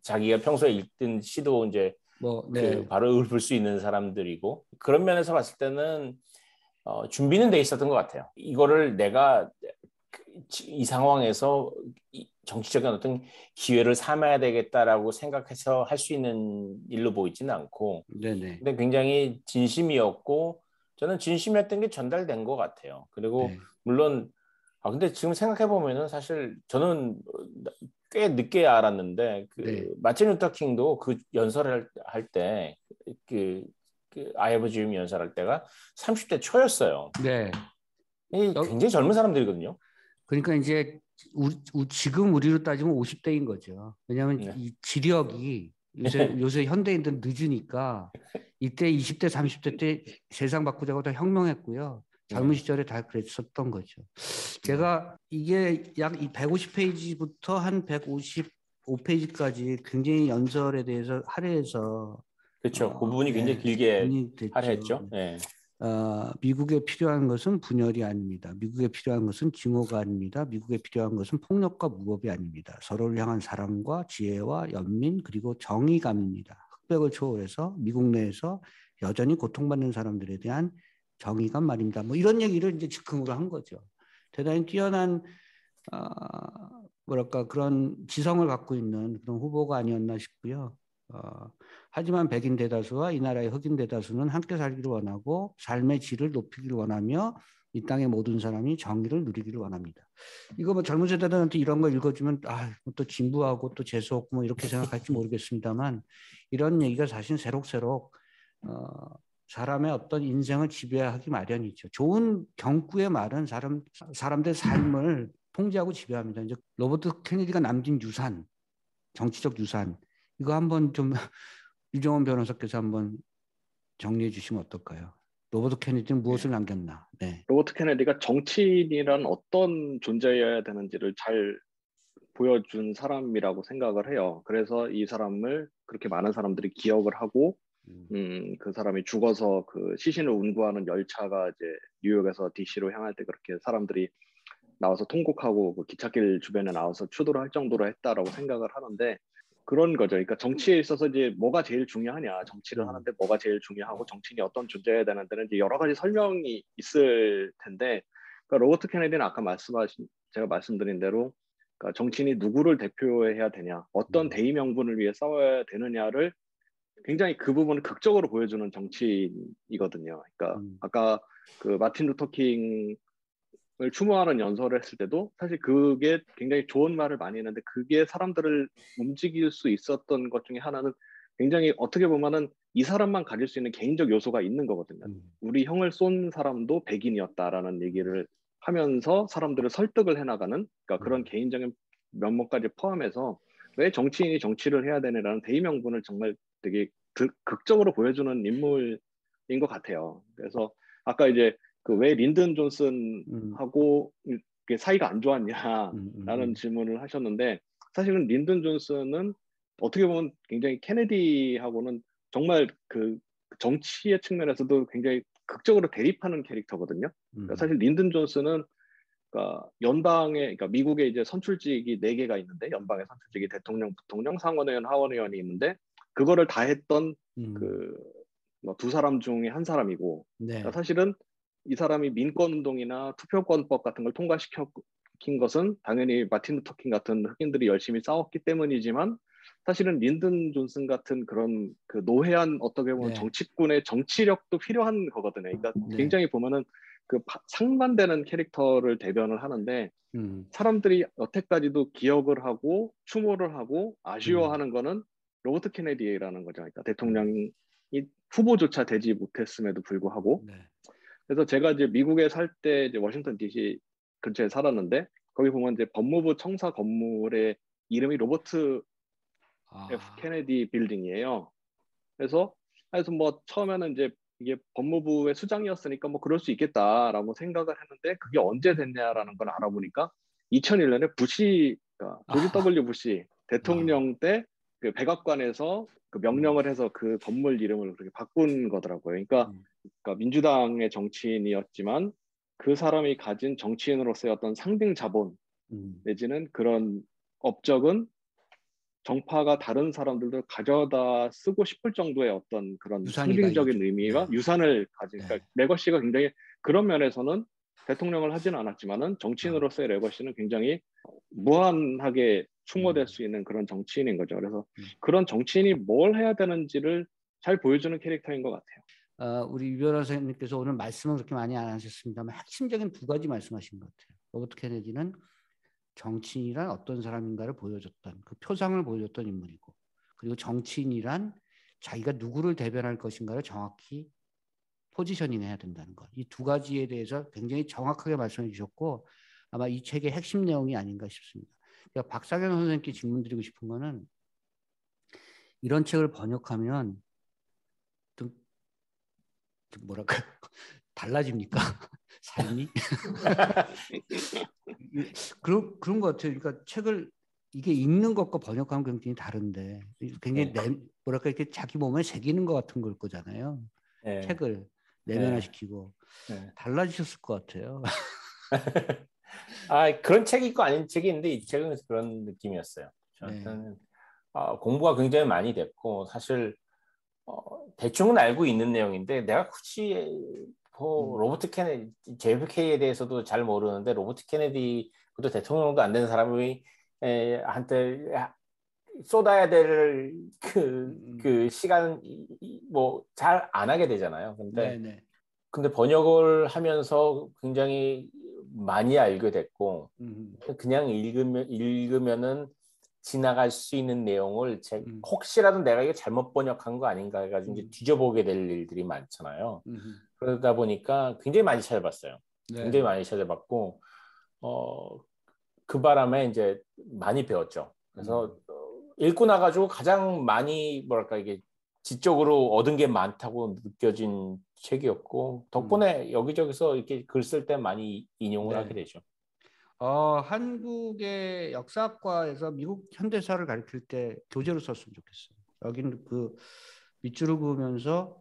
자기가 평소에 읽던 시도 이제 뭐 그 네. 바로 읊을 수 있는 사람들이고 그런 면에서 봤을 때는 준비는 돼 있었던 것 같아요. 이거를 내가 이 상황에서 정치적인 어떤 기회를 삼아야 되겠다라고 생각해서 할 수 있는 일로 보이지는 않고, 네네. 근데 굉장히 진심이었고, 저는 진심이었던 게 전달된 것 같아요. 그리고 네. 물론, 근데 지금 생각해 보면은 사실 저는 꽤 늦게 알았는데, 네. 마틴 루터 킹도 그 연설을 할 때, 그, I have a dream 연설할 때가 30대 초였어요. 네. 이 여, 굉장히 젊은 사람들이거든요. 그러니까 이제 지금 우리로 따지면 50대인 거죠. 왜냐하면 네. 이 지력이 요새 현대인들은 늦으니까 이때 20대, 30대 때 세상 바꾸자고 다 혁명했고요. 젊은 네. 시절에 다 그랬었던 거죠. 네. 제가 이게 약 150페이지부터 한 155페이지까지 굉장히 연설에 대해서 할애해서 그렇죠. 그 부분이 굉장히 네, 길게 많이 됐죠. 할애했죠. 네. 미국에 필요한 것은 분열이 아닙니다. 미국에 필요한 것은 증오가 아닙니다. 미국에 필요한 것은 폭력과 무법이 아닙니다. 서로를 향한 사랑과 지혜와 연민 그리고 정의감입니다. 흑백을 초월해서 미국 내에서 여전히 고통받는 사람들에 대한 정의감 말입니다. 뭐 이런 얘기를 이제 즉흥으로 한 거죠. 대단히 뛰어난 뭐랄까 그런 지성을 갖고 있는 그런 후보가 아니었나 싶고요. 하지만 백인 대다수와 이 나라의 흑인 대다수는 함께 살기를 원하고 삶의 질을 높이기를 원하며 이 땅의 모든 사람이 정의를 누리기를 원합니다. 이거 뭐 젊은 세대들한테 이런 거 읽어주면 또 진부하고 또 재수 없고 뭐 이렇게 생각할지 모르겠습니다만 이런 얘기가 사실 새록새록 사람의 어떤 인생을 지배하기 마련이죠. 좋은 경구의 말은 사람들의 삶을 통제하고 지배합니다. 이제 로버트 케네디가 남긴 유산, 정치적 유산 이거 한번 좀 유정원 변호사께서 한번 정리해 주시면 어떨까요? 로버트 케네디는 네. 무엇을 남겼나? 네. 로버트 케네디가 정치인이란 어떤 존재여야 되는지를 잘 보여준 사람이라고 생각을 해요. 그래서 이 사람을 그렇게 많은 사람들이 기억을 하고, 그 사람이 죽어서 그 시신을 운구하는 열차가 이제 뉴욕에서 DC로 향할 때 그렇게 사람들이 나와서 통곡하고 그 기찻길 주변에 나와서 추도를 할 정도로 했다라고 생각을 하는데 그런 거죠. 그러니까 정치에 있어서 이제 뭐가 제일 중요하냐, 정치를 하는데 뭐가 제일 중요하고 정치인이 어떤 존재여야 되는데는 이제 여러 가지 설명이 있을 텐데, 그러니까 로버트 케네디는 아까 제가 말씀드린 대로 그러니까 정치인이 누구를 대표해야 되냐, 어떤 대의 명분을 위해 싸워야 되느냐를 굉장히 그 부분을 극적으로 보여주는 정치인이거든요. 그러니까 아까 그 마틴 루터 킹을 추모하는 연설을 했을 때도 사실 그게 굉장히 좋은 말을 많이 했는데 그게 사람들을 움직일 수 있었던 것 중에 하나는 굉장히 어떻게 보면은 이 사람만 가질 수 있는 개인적 요소가 있는 거거든요. 우리 형을 쏜 사람도 백인이었다라는 얘기를 하면서 사람들을 설득을 해나가는 그러니까 그런 개인적인 면모까지 포함해서 왜 정치인이 정치를 해야 되느라는 대의명분을 정말 되게 극적으로 보여주는 인물인 것 같아요. 그래서 아까 이제 그 왜 린든 존슨하고 사이가 안 좋았냐라는 질문을 하셨는데 사실은 린든 존슨은 어떻게 보면 굉장히 케네디하고는 정말 그 정치의 측면에서도 굉장히 극적으로 대립하는 캐릭터거든요. 그러니까 사실 린든 존슨은 그러니까 연방에, 그러니까 미국에 이제 선출직이 4개가 있는데, 연방의 선출직이 대통령, 부통령, 상원의원, 하원의원이 있는데, 그거를 다 했던 그 뭐 두 사람 중에 한 사람이고, 그러니까 네. 사실은 이 사람이 민권운동이나 투표권법 같은 걸 통과시킨 것은 당연히 마틴 루터 킹 같은 흑인들이 열심히 싸웠기 때문이지만, 사실은 린든 존슨 같은 그런 그 노회한, 어떻게 보면 네. 정치꾼의 정치력도 필요한 거거든요. 그러니까 네. 굉장히 보면은 그 상반되는 캐릭터를 대변을 하는데, 사람들이 여태까지도 기억을 하고 추모를 하고 아쉬워하는 거는 로버트 케네디라는 거죠. 그러니까 대통령이 후보조차 되지 못했음에도 불구하고. 네. 그래서 제가 이제 미국에 살 때 이제 워싱턴 DC 근처에 살았는데, 거기 보면 이제 법무부 청사 건물의 이름이 로버트 F 케네디 빌딩이에요. 그래서 뭐 처음에는 이제 이게 법무부의 수장이었으니까 뭐 그럴 수 있겠다라고 생각을 했는데, 그게 언제 됐냐라는 걸 알아보니까 2001년에 부시, 그러니까 조지 W 부시 대통령 때 그 백악관에서 그 명령을 해서 그 건물 이름을 그렇게 바꾼 거더라고요. 그러니까 민주당의 정치인이었지만 그 사람이 가진 정치인으로서의 어떤 상징 자본 내지는 그런 업적은 정파가 다른 사람들도 가져다 쓰고 싶을 정도의 어떤 그런 유산이 상징적인 가이죠. 의미와 네. 유산을 가진, 네. 그러니까 레거시가 굉장히, 그런 면에서는 대통령을 하지는 않았지만은 정치인으로서의 레거시는 굉장히 무한하게 추모될 수 있는 그런 정치인인 거죠. 그래서 그런 정치인이 뭘 해야 되는지를 잘 보여주는 캐릭터인 것 같아요. 우리 유 변호사님께서 오늘 말씀은 그렇게 많이 안 하셨습니다만 핵심적인 2가지 말씀하신 것 같아요. 로버트 케네디는 정치인이란 어떤 사람인가를 보여줬던, 그 표상을 보여줬던 인물이고, 그리고 정치인이란 자기가 누구를 대변할 것인가를 정확히 포지셔닝 해야 된다는 것. 이 2가지에 대해서 굉장히 정확하게 말씀해 주셨고, 아마 이 책의 핵심 내용이 아닌가 싶습니다. 그러니까 박상현 선생님께 질문 드리고 싶은 거는, 이런 책을 번역하면 좀 뭐랄까 달라집니까? 삶이? 그런 것 같아요. 그러니까 책을 이게 읽는 것과 번역하면 굉장히 다른데, 굉장히 뭐랄까 이렇게 자기 몸에 새기는 것 같은 걸 거잖아요. 책을 내면화시키고 달라지셨을 것 같아요. 그런 책이 있고 아닌 책이 있는데 이 책은 그런 느낌이었어요. 저한테는 공부가 굉장히 많이 됐고, 사실 대충은 알고 있는 내용인데 내가 굳이 로버트 케네디, JFK에 대해서도 잘 모르는데 로버트 케네디, 그것도 대통령도 안 된 사람이 한테 쏟아야 될 그 시간 뭐 잘 안 하게 되잖아요. 근데 번역을 하면서 굉장히 많이 알게 됐고, 그냥 읽으면은 지나갈 수 있는 내용을 혹시라도 내가 이거 잘못 번역한 거 아닌가 해가지고 이제 뒤져보게 될 일들이 많잖아요. 그러다 보니까 굉장히 많이 찾아봤어요. 굉장히 많이 찾아봤고, 그 바람에 이제 많이 배웠죠. 그래서 읽고 나가지고 가장 많이 뭐랄까 이게 지적으로 얻은 게 많다고 느껴진 책이었고, 덕분에 여기저기서 이렇게 글 쓸 때 많이 인용을 하게 되죠. 한국의 역사학과에서 미국 현대사를 가르칠 때 교재로 썼으면 좋겠어요. 여기는 그 밑줄을 그으면서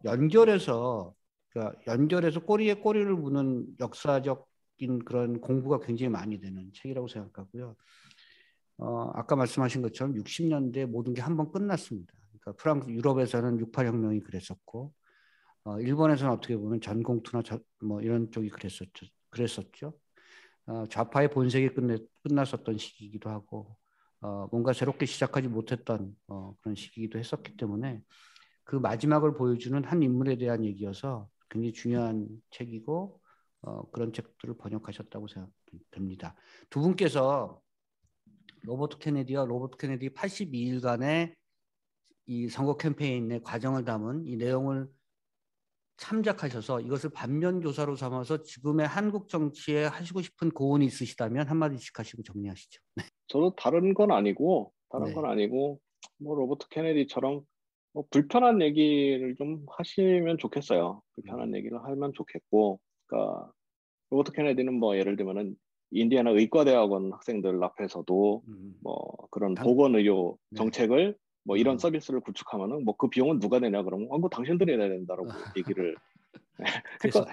그러니까 연결해서 꼬리에 꼬리를 무는 역사적인 그런 공부가 굉장히 많이 되는 책이라고 생각하고요. 아까 말씀하신 것처럼 60년대 모든 게 한 번 끝났습니다. 그러니까 유럽에서는 68혁명이 그랬었고, 일본에서는 어떻게 보면 전공투나 뭐 이런 쪽이 그랬었죠. 좌파의 본색이 끝났었던 시기이기도 하고, 뭔가 새롭게 시작하지 못했던 그런 시기이기도 했었기 때문에 그 마지막을 보여주는 한 인물에 대한 얘기여서 굉장히 중요한 책이고, 그런 책들을 번역하셨다고 생각됩니다. 2분께서 로버트 케네디 82일간의 이 선거 캠페인의 과정을 담은 이 내용을 참작하셔서 이것을 반면 교사로 삼아서 지금의 한국 정치에 하시고 싶은 고언이 있으시다면 한마디씩 하시고 정리하시죠. 저도 다른 건 아니고 뭐 로버트 케네디처럼 뭐 불편한 얘기를 좀 하시면 좋겠어요. 불편한 얘기를 하면 좋겠고, 그러니까 로버트 케네디는 뭐 예를 들면은 인디애나 의과대학원 학생들 앞에서도 뭐 그런 보건의료 정책을 뭐 이런 서비스를 구축하면은 뭐 그 비용은 누가 내냐 그러면 뭐 당신들이 내야 된다라고 얘기를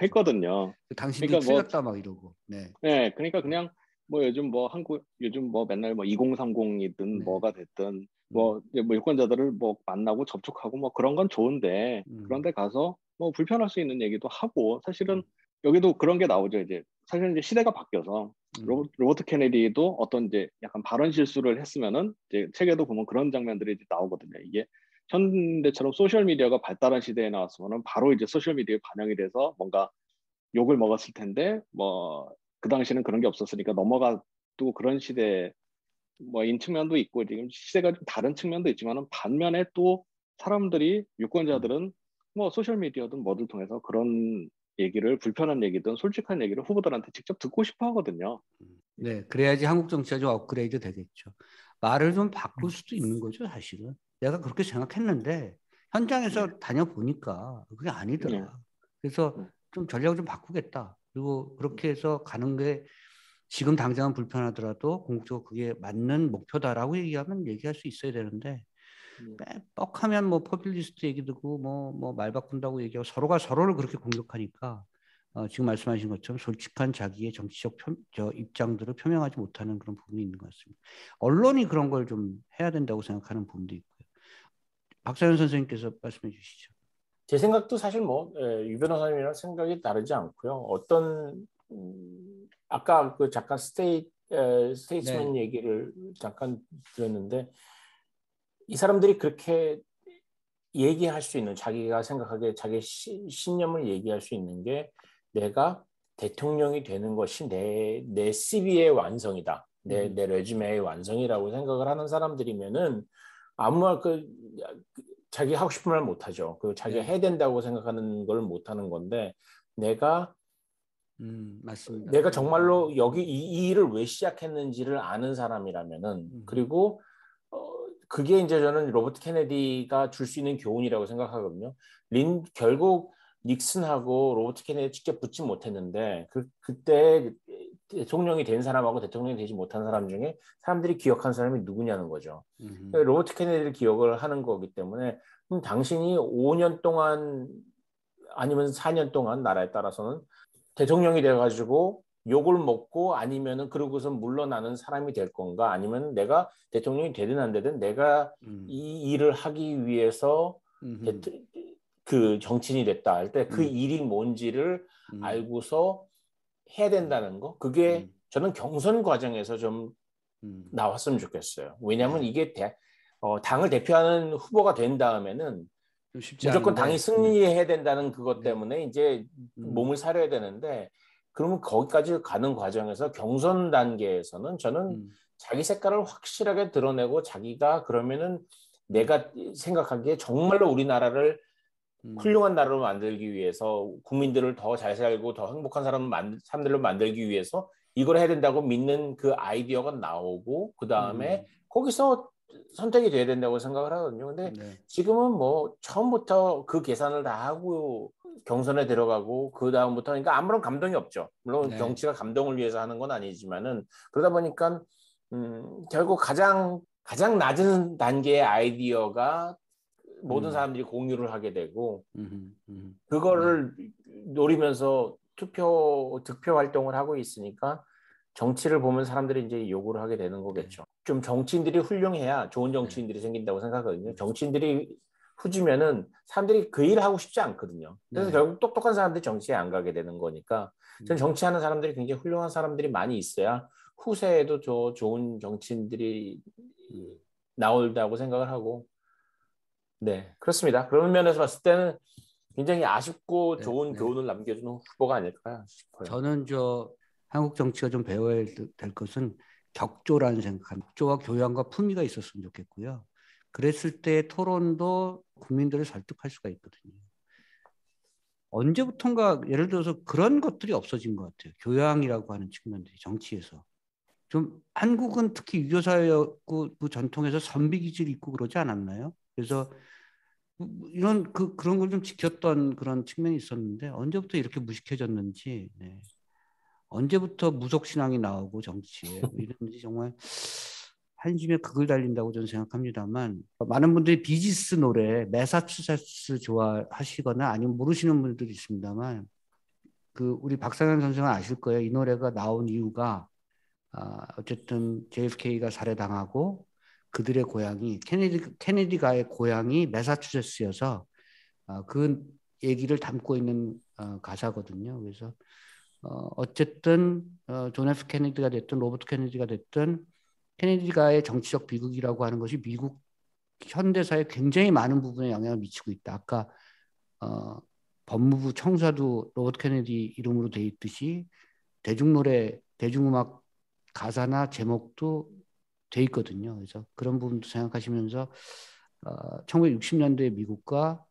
했거든요. 당신들 그러니까 뭐 틀렸다 막 이러고. 네. 네, 그러니까 그냥 뭐 요즘 뭐 맨날 뭐 2030이든 네. 뭐가 됐든 뭐 유권자들을 뭐 만나고 접촉하고 뭐 그런 건 좋은데 그런데 가서 뭐 불편할 수 있는 얘기도 하고 사실은 여기도 그런 게 나오죠. 이제 사실 이제 시대가 바뀌어서 로버트 케네디도 어떤 이제 약간 발언 실수를 했으면은 이제 책에도 보면 그런 장면들이 이제 나오거든요. 이게 현대처럼 소셜 미디어가 발달한 시대에 나왔으면은 바로 이제 소셜 미디어에 반영이 돼서 뭔가 욕을 먹었을 텐데 뭐 그 당시에는 그런 게 없었으니까 넘어가도 그런 시대 뭐인 측면도 있고 지금 시대가 좀 다른 측면도 있지만은 반면에 또 사람들이 유권자들은 뭐 소셜 미디어든 뭐를 통해서 그런 얘기를 불편한 얘기든 솔직한 얘기를 후보들한테 직접 듣고 싶어 하거든요. 네, 그래야지 한국 정치가 좀 업그레이드 되겠죠. 말을 좀 바꿀 수도 있는 거죠, 사실은. 내가 그렇게 생각했는데 현장에서 다녀보니까 그게 네. 아니더라. 그래서 좀 전략을 좀 바꾸겠다. 그리고 그렇게 해서 가는 게 지금 당장은 불편하더라도 궁극적으로 그게 맞는 목표다라고 얘기하면 얘기할 수 있어야 되는데 뻑하면 뭐 포퓰리스트 얘기 듣고 뭐 말 바꾼다고 얘기하고 서로가 서로를 그렇게 공격하니까 지금 말씀하신 것처럼 솔직한 자기의 정치적 입장들을 표명하지 못하는 그런 부분이 있는 것 같습니다. 언론이 그런 걸 좀 해야 된다고 생각하는 부분도 있고요. 박사연 선생님께서 말씀해 주시죠. 제 생각도 사실 뭐 유 변호사님이랑 생각이 다르지 않고요. 어떤 아까 그 잠깐 스테이츠맨 네. 얘기를 잠깐 들었는데 이 사람들이 그렇게 얘기할 수 있는 자기가 생각하기에 자기 신념을 얘기할 수 있는 게 내가 대통령이 되는 것이 내 CV의 완성이다. 내 레주메의 완성이라고 생각을 하는 사람들이면은 아무 말 자기 하고 싶은 말 못하죠. 그 자기가 네. 해야 된다고 생각하는 걸 못하는 건데 내가 맞습니다. 내가 정말로 여기 이 일을 왜 시작했는지를 아는 사람이라면은 그리고 그게 이제 저는 로버트 케네디가 줄 수 있는 교훈이라고 생각하거든요. 결국 닉슨하고 로버트 케네디 직접 붙지 못했는데 그때 대통령이 된 사람하고 대통령이 되지 못한 사람 중에 사람들이 기억한 사람이 누구냐는 거죠. 로버트 케네디를 기억을 하는 거기 때문에 당신이 5년 동안 아니면 4년 동안 나라에 따라서는 대통령이 돼가지고 욕을 먹고 아니면은 그러고서 물러나는 사람이 될 건가 아니면 내가 대통령이 되든 안 되든 내가 이 일을 하기 위해서 그 정치인이 됐다 할 때 그 일이 뭔지를 알고서 해야 된다는 거 그게 저는 경선 과정에서 좀 나왔으면 좋겠어요. 왜냐하면 네. 이게 당을 대표하는 후보가 된 다음에는 좀 쉽지 무조건 당이 않은데. 승리해야 된다는 그것 네. 때문에 이제 몸을 사려야 되는데 그러면 거기까지 가는 과정에서 경선 단계에서는 저는 자기 색깔을 확실하게 드러내고 자기가 그러면은 내가 생각하기에 정말로 우리나라를 훌륭한 나라로 만들기 위해서 국민들을 더 잘 살고 더 행복한 사람들로 만들기 위해서 이걸 해야 된다고 믿는 그 아이디어가 나오고 그 다음에 거기서 선택이 돼야 된다고 생각을 하거든요. 근데 네. 지금은 뭐 처음부터 그 계산을 다 하고 경선에 들어가고 그 다음부터 그러니까 아무런 감동이 없죠. 물론 네. 정치가 감동을 위해서 하는 건 아니지만은 그러다 보니까 결국 가장 낮은 단계의 아이디어가 모든 사람들이 공유를 하게 되고 그거를 노리면서 득표 활동을 하고 있으니까 정치를 보면 사람들이 이제 요구를 하게 되는 거겠죠. 좀 정치인들이 훌륭해야 좋은 정치인들이 생긴다고 생각하거든요. 정치인들이 후지면은 사람들이 그 일을 하고 싶지 않거든요. 그래서 결국 똑똑한 사람들이 정치에 안 가게 되는 거니까 저는 정치하는 사람들이 굉장히 훌륭한 사람들이 많이 있어야 후세에도 좋은 정치인들이 나온다고 생각을 하고 네, 그렇습니다. 그런 면에서 봤을 때는 굉장히 아쉽고 좋은 교훈을 남겨주는 후보가 아닐까 싶어요. 저는 한국 정치가 좀 배워야 될 것은 격조라는 생각합니다. 격조와 교양과 품위가 있었으면 좋겠고요. 그랬을 때 토론도 국민들을 설득할 수가 있거든요. 언제부턴가 예를 들어서 그런 것들이 없어진 것 같아요. 교양이라고 하는 측면들이 정치에서. 좀 한국은 특히 유교사였고 그 전통에서 선비기질 있고 그러지 않았나요? 그래서 이런 그런 걸 좀 지켰던 그런 측면이 있었는데 언제부터 이렇게 무식해졌는지 언제부터 무속신앙이 나오고 정치에 뭐 이런지 정말 한심에 극을 달린다고 저는 생각합니다만 많은 분들이 비지스 노래 매사추세츠 좋아하시거나 아니면 모르시는 분들도 있습니다만 그 우리 박상현 선생은 아실 거예요. 이 노래가 나온 이유가 어쨌든 JFK가 살해당하고 그들의 고향이 케네디가의 고향이 매사추세츠여서 그 얘기를 담고 있는 가사거든요. 그래서 어쨌든 존 F 케네디가 됐든 로버트 케네디가 됐든 케네디가의 정치적 비극이라고 하는 것이 미국 현대사에 굉장히 많은 부분에 영향을 미치고 있다. 아까 법무부 청사도 로버트 케네디 이름으로 돼 있듯이 대중노래, 대중음악 가사나 제목도 돼 있거든요. 그래서 그런 부분도 생각하시면서 1960년대 미국과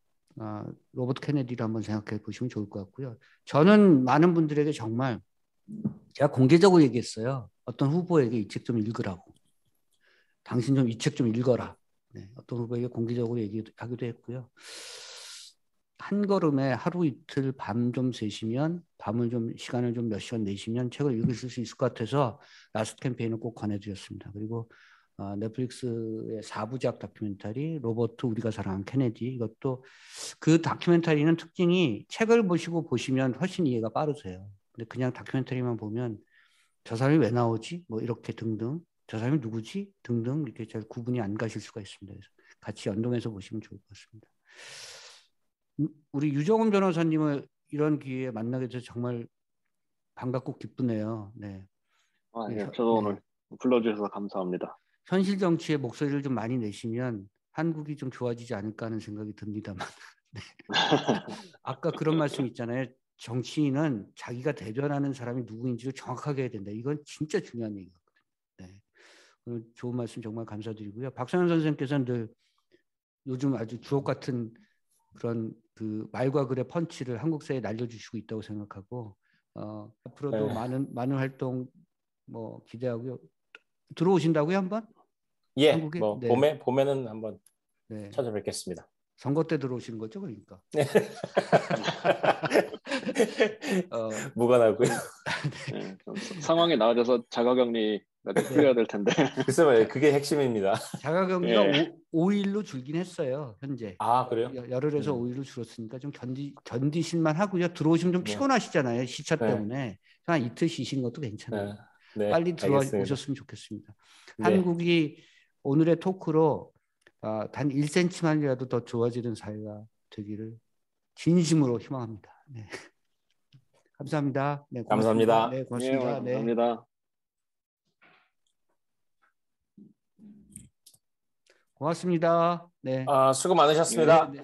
로버트 케네디를 한번 생각해 보시면 좋을 것 같고요. 저는 많은 분들에게 정말 제가 공개적으로 얘기했어요. 어떤 후보에게 이 책 좀 읽으라고. 당신 좀 이 책 좀 읽어라. 네, 어떤 후보에게 공개적으로 얘기하기도 했고요. 한 걸음에 하루 이틀 밤 좀 새시면 밤을 좀 시간을 좀 몇 시간 내시면 책을 읽으실 수 있을 것 같아서 라스트 캠페인을 꼭 권해드렸습니다. 그리고 넷플릭스의 4부작 다큐멘터리 로버트 우리가 사랑한 케네디 이것도 그 다큐멘터리는 특징이 책을 보시면 훨씬 이해가 빠르세요. 근데 그냥 다큐멘터리만 보면 저 사람이 왜 나오지? 뭐 이렇게 등등 저 사람이 누구지? 등등 이렇게 잘 구분이 안 가실 수가 있습니다. 그래서 같이 연동해서 보시면 좋을 것 같습니다. 우리 유정훈 변호사님을 이런 기회에 만나게 돼서 정말 반갑고 기쁘네요. 네. 예, 저도 오늘 불러주셔서 감사합니다. 현실 정치의 목소리를 좀 많이 내시면 한국이 좀 좋아지지 않을까 하는 생각이 듭니다만. 네. 아까 그런 말씀 있잖아요. 정치인은 자기가 대변하는 사람이 누구인지를 정확하게 해야 된다. 이건 진짜 중요한 얘기거든요. 네. 오늘 좋은 말씀 정말 감사드리고요. 박상현 선생님께서는 늘 요즘 아주 주옥 같은 그런 그 말과 글의 펀치를 한국 사회에 날려주시고 있다고 생각하고 앞으로도 많은 활동 뭐 기대하고요. 들어오신다고요 한번? 예, 한국에? 뭐 네. 봄에는 한번 네. 찾아뵙겠습니다. 선거 때 들어오시는 거죠, 그러니까? 무관하고요. 네, 상황이 나아져서 자가격리가 풀려야 될 텐데. 글쎄 말이에요. 그게 핵심입니다. 자가격리가 예. 5일로 줄긴 했어요, 현재. 아, 그래요? 열흘에서 5일로 줄었으니까 좀 견디실만 하고요. 들어오시면 좀 피곤하시잖아요, 시차 때문에. 한 이틀 쉬시는 것도 괜찮아요. 네, 빨리 들어오셨으면 좋겠습니다. 한국이 오늘의 토크로 단 1cm만이라도 더 좋아지는 사회가 되기를 진심으로 희망합니다. 네. 감사합니다. 네, 고맙습니다. 감사합니다. 네, 고맙습니다. 예, 감사합니다. 고맙습니다. 네. 수고 많으셨습니다. 네.